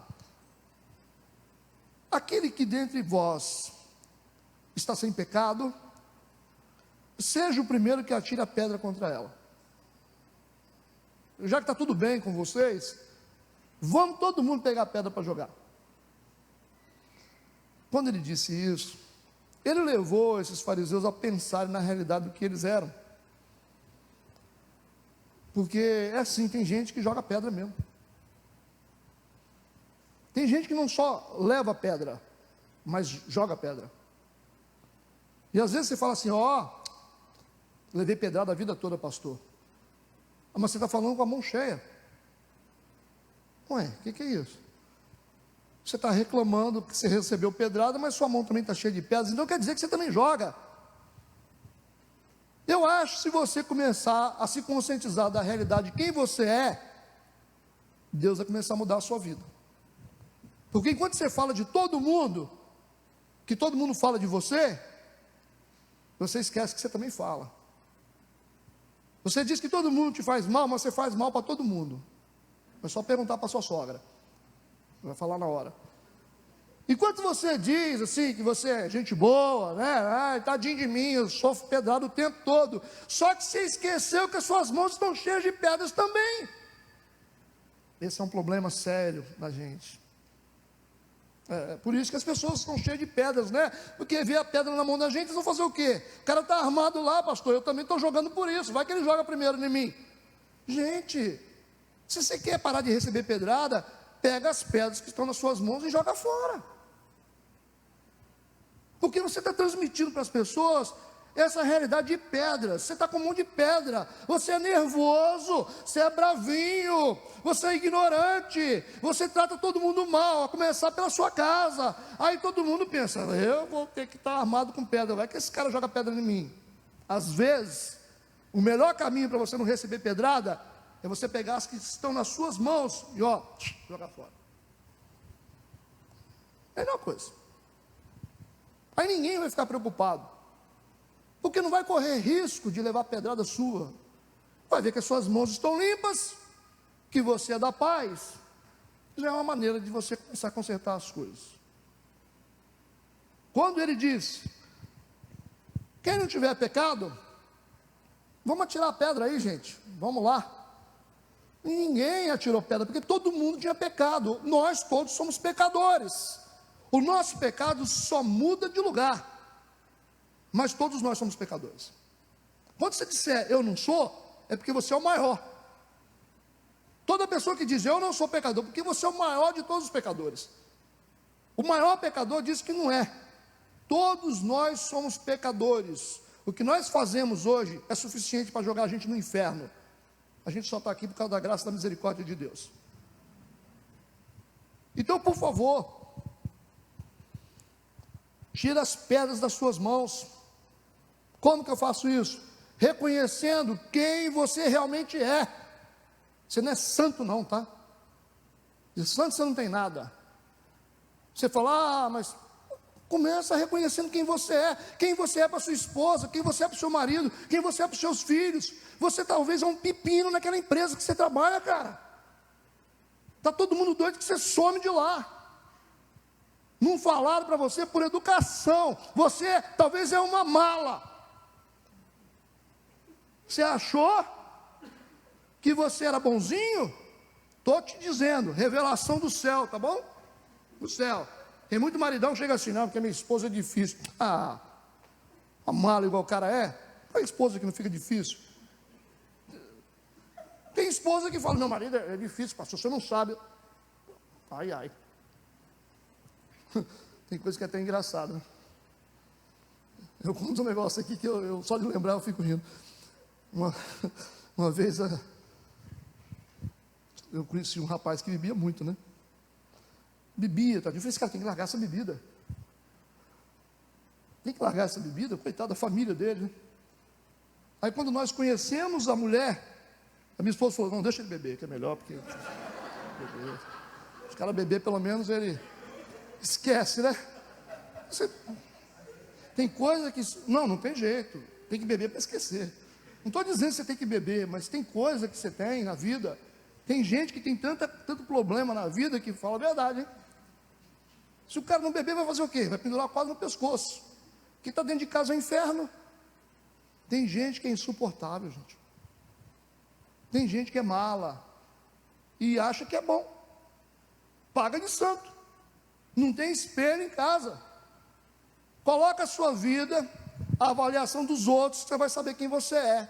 aquele que dentre vós está sem pecado, seja o primeiro que atire a pedra contra ela. Já que está tudo bem com vocês, vamos todo mundo pegar a pedra para jogar. Quando ele disse isso, ele levou esses fariseus a pensarem na realidade do que eles eram. Porque é assim, tem gente que joga pedra mesmo. Tem gente que não só leva pedra, mas joga pedra. E às vezes você fala assim, levei pedrada a vida toda, pastor. Mas você está falando com a mão cheia. Ué, o que é isso? Você está reclamando que você recebeu pedrada, mas sua mão também está cheia de pedras, então quer dizer que você também joga. Eu acho que se você começar a se conscientizar da realidade de quem você é, Deus vai começar a mudar a sua vida. Porque enquanto você fala de todo mundo, que todo mundo fala de você, você esquece que você também fala. Você diz que todo mundo te faz mal, mas você faz mal para todo mundo. É só perguntar para sua sogra. Vai falar na hora. Enquanto você diz assim, que você é gente boa, né? Tadinho de mim, eu sofro pedrada o tempo todo. Só que você esqueceu que as suas mãos estão cheias de pedras também. Esse é um problema sério da gente. Por isso que as pessoas estão cheias de pedras, né? Porque vê a pedra na mão da gente, eles vão fazer o quê? O cara está armado lá, pastor, eu também estou jogando por isso, vai que ele joga primeiro em mim. Gente, se você quer parar de receber pedrada, pega as pedras que estão nas suas mãos e joga fora. Porque você está transmitindo para as pessoas essa realidade de pedras. Você está com um monte de pedra, você é nervoso, você é bravinho, você é ignorante, você trata todo mundo mal, a começar pela sua casa. Aí todo mundo pensa, eu vou ter que estar armado com pedra, vai que esse cara joga pedra em mim. Às vezes, o melhor caminho para você não receber pedrada é você pegar as que estão nas suas mãos e jogar fora. É a melhor coisa. Aí ninguém vai ficar preocupado, porque não vai correr risco de levar pedrada sua. Vai ver que as suas mãos estão limpas, que você é da paz. Já é uma maneira de você começar a consertar as coisas. Quando ele diz, quem não tiver pecado, vamos atirar a pedra aí, gente, vamos lá. E ninguém atirou pedra, porque todo mundo tinha pecado, nós todos somos pecadores. O nosso pecado só muda de lugar, mas todos nós somos pecadores. Quando você disser eu não sou, é porque você é o maior. Toda pessoa que diz eu não sou pecador, porque você é o maior de todos os pecadores. O maior pecador diz que não é. Todos nós somos pecadores. O que nós fazemos hoje é suficiente para jogar a gente no inferno. A gente só está aqui por causa da graça e da misericórdia de Deus. Então, por favor, tira as pedras das suas mãos. Como que eu faço isso? Reconhecendo quem você realmente é. Você não é santo não, tá? De santo você não tem nada. Você fala, mas começa reconhecendo quem você é para sua esposa, quem você é para o seu marido, quem você é para os seus filhos. Você talvez é um pepino naquela empresa que você trabalha, cara. Está todo mundo doido que você some de lá. Não falaram para você por educação. Você talvez é uma mala. Você achou que você era bonzinho? Estou te dizendo, revelação do céu, tá bom? Do céu. Tem muito maridão que chega assim, não, porque minha esposa é difícil. Uma mala igual o cara é. A esposa que não fica difícil. Tem esposa que fala, meu marido é difícil, pastor, você não sabe. Ai, ai. Tem coisa que é até engraçada, né? Eu conto um negócio aqui que eu só de lembrar eu fico rindo. Uma vez eu conheci um rapaz que bebia muito, né? Bebia, tá? Eu falei, esse cara tem que largar essa bebida. Tem que largar essa bebida, coitado da família dele, né? Aí quando nós conhecemos a mulher, a minha esposa falou, não, deixa ele beber, que é melhor, porque os caras beber, pelo menos ele esquece, né? Tem coisa que, não tem jeito, tem que beber para esquecer. Não estou dizendo que você tem que beber, mas tem coisa que você tem na vida. Tem gente que tem tanto problema na vida que fala a verdade, hein? Se o cara não beber, vai fazer o quê? Vai pendurar quase no pescoço. Quem está dentro de casa é o inferno. Tem gente que é insuportável, gente. Tem gente que é mala e acha que é bom. Paga de santo. Não tem espelho em casa. Coloca a sua vida, a avaliação dos outros, você vai saber quem você é.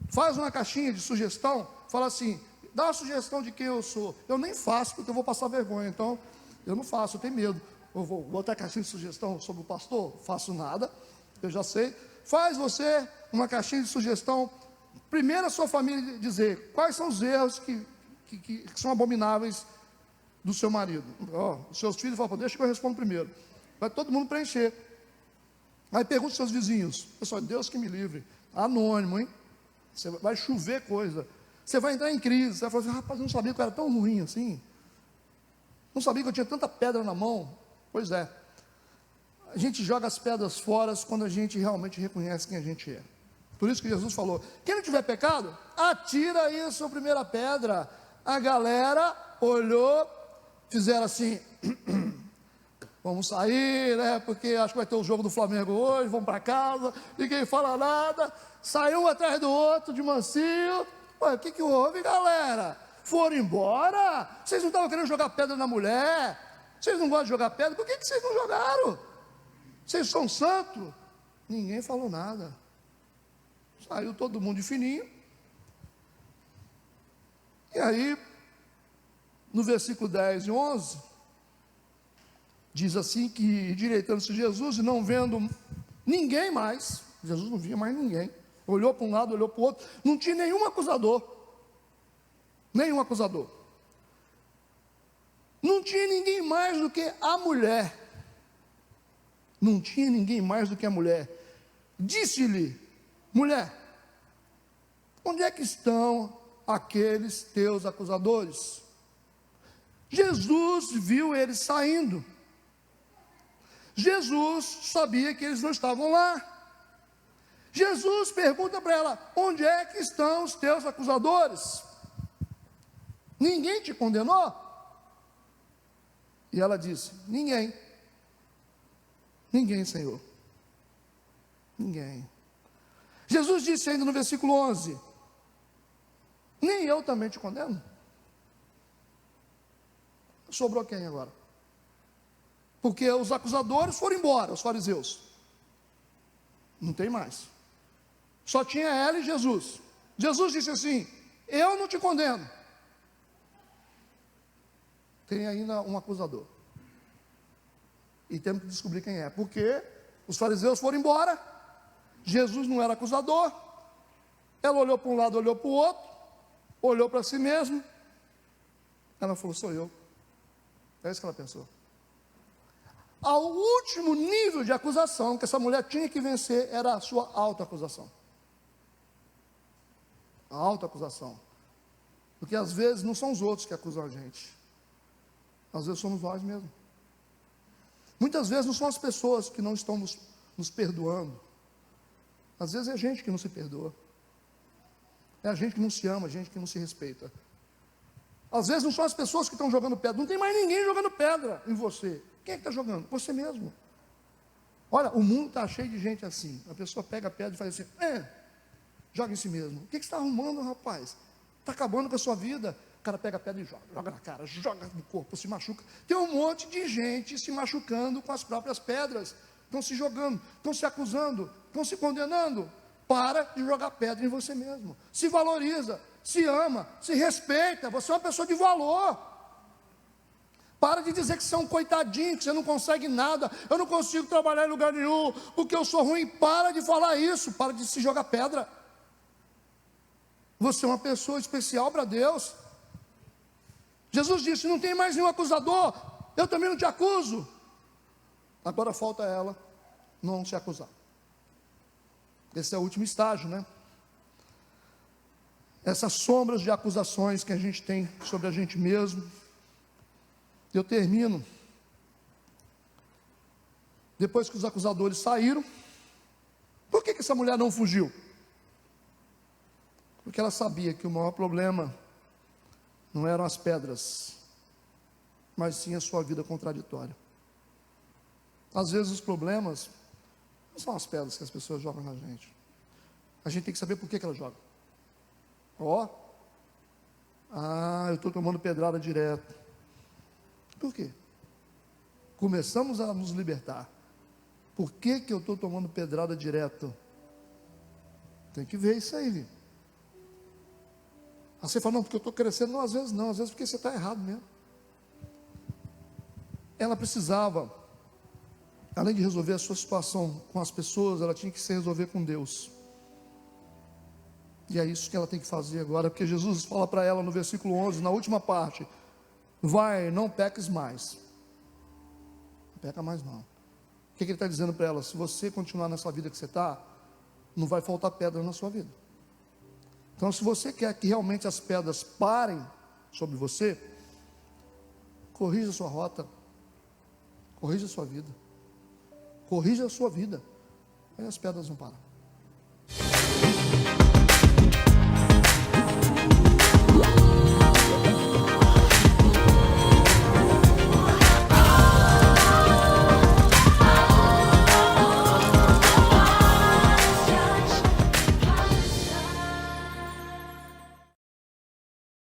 Faz uma caixinha de sugestão, fala assim, dá uma sugestão de quem eu sou. Eu nem faço, porque eu vou passar vergonha, então eu não faço, eu tenho medo. Eu vou botar caixinha de sugestão sobre o pastor? Faço nada, eu já sei. Faz você uma caixinha de sugestão, primeiro a sua família dizer quais são os erros que são abomináveis do seu marido. Os seus filhos falam, deixa que eu respondo primeiro. Vai todo mundo preencher. Aí pergunta aos seus vizinhos, pessoal, Deus que me livre, anônimo, hein? Você vai chover coisa, você vai entrar em crise, você vai falar assim, rapaz, eu não sabia que eu era tão ruim assim, não sabia que eu tinha tanta pedra na mão. Pois é, a gente joga as pedras fora quando a gente realmente reconhece quem a gente é. Por isso que Jesus falou, quem não tiver pecado, atira aí a sua primeira pedra. A galera olhou, fizeram assim, vamos sair, né, porque acho que vai ter o jogo do Flamengo hoje, vamos para casa, ninguém fala nada, saiu um atrás do outro de mansinho. Ué, o que houve, galera? Foram embora? Vocês não estavam querendo jogar pedra na mulher? Vocês não gostam de jogar pedra? Por que vocês não jogaram? Vocês são santos? Ninguém falou nada. Saiu todo mundo de fininho. E aí, no versículo 10 e 11, diz assim que, endireitando-se Jesus, e não vendo ninguém mais, Jesus não via mais ninguém, olhou para um lado, olhou para o outro, não tinha nenhum acusador, não tinha ninguém mais do que a mulher, disse-lhe, mulher, onde é que estão aqueles teus acusadores? Jesus viu eles saindo, Jesus sabia que eles não estavam lá. Jesus pergunta para ela, onde é que estão os teus acusadores? Ninguém te condenou? E ela disse, ninguém, Senhor, ninguém. Jesus disse ainda no versículo 11, nem eu também te condeno. Sobrou quem agora? Porque os acusadores foram embora, os fariseus. Não tem mais. Só tinha ela e Jesus. Jesus disse assim, eu não te condeno. Tem ainda um acusador. E temos que descobrir quem é. Porque os fariseus foram embora. Jesus não era acusador. Ela olhou para um lado, olhou para o outro. Olhou para si mesma. Ela falou, sou eu. É isso que ela pensou. Ao último nível de acusação que essa mulher tinha que vencer era a sua autoacusação. A autoacusação. Porque às vezes não são os outros que acusam a gente. Às vezes somos nós mesmos. Muitas vezes não são as pessoas que não estão nos perdoando. Às vezes é a gente que não se perdoa. É a gente que não se ama, a gente que não se respeita. Às vezes não são as pessoas que estão jogando pedra. Não tem mais ninguém jogando pedra em você. Quem é que está jogando? Você mesmo. Olha, o mundo está cheio de gente assim. A pessoa pega a pedra e faz assim, joga em si mesmo. O que você está arrumando, rapaz? Está acabando com a sua vida. O cara pega a pedra e joga na cara, joga no corpo, se machuca. Tem um monte de gente se machucando com as próprias pedras. Estão se jogando, estão se acusando, estão se condenando. Para de jogar pedra em você mesmo. Se valoriza, se ama, se respeita. Você é uma pessoa de valor. Para de dizer que você é um coitadinho, que você não consegue nada. Eu não consigo trabalhar em lugar nenhum, porque eu sou ruim. Para de falar isso, para de se jogar pedra. Você é uma pessoa especial para Deus. Jesus disse, não tem mais nenhum acusador, eu também não te acuso. Agora falta ela não se acusar. Esse é o último estágio, né? Essas sombras de acusações que a gente tem sobre a gente mesmo. Eu termino. Depois que os acusadores saíram, por que essa mulher não fugiu? Porque ela sabia que o maior problema não eram as pedras, mas sim a sua vida contraditória. Às vezes os problemas não são as pedras que as pessoas jogam na gente. A gente tem que saber por que ela joga. Eu estou tomando pedrada direto. Por quê? Começamos a nos libertar. Por que eu estou tomando pedrada direto? Tem que ver isso aí. Aí você fala, não, porque eu estou crescendo. Não, às vezes porque você está errado mesmo. Ela precisava, além de resolver a sua situação com as pessoas, ela tinha que se resolver com Deus. E é isso que ela tem que fazer agora, porque Jesus fala para ela no versículo 11, na última parte, vai, não peques mais. Não peca mais não. O que ele está dizendo para ela? Se você continuar nessa vida que você está, não vai faltar pedra na sua vida. Então, se você quer que realmente as pedras parem sobre você, corrija a sua rota, corrija a sua vida, aí as pedras vão parar.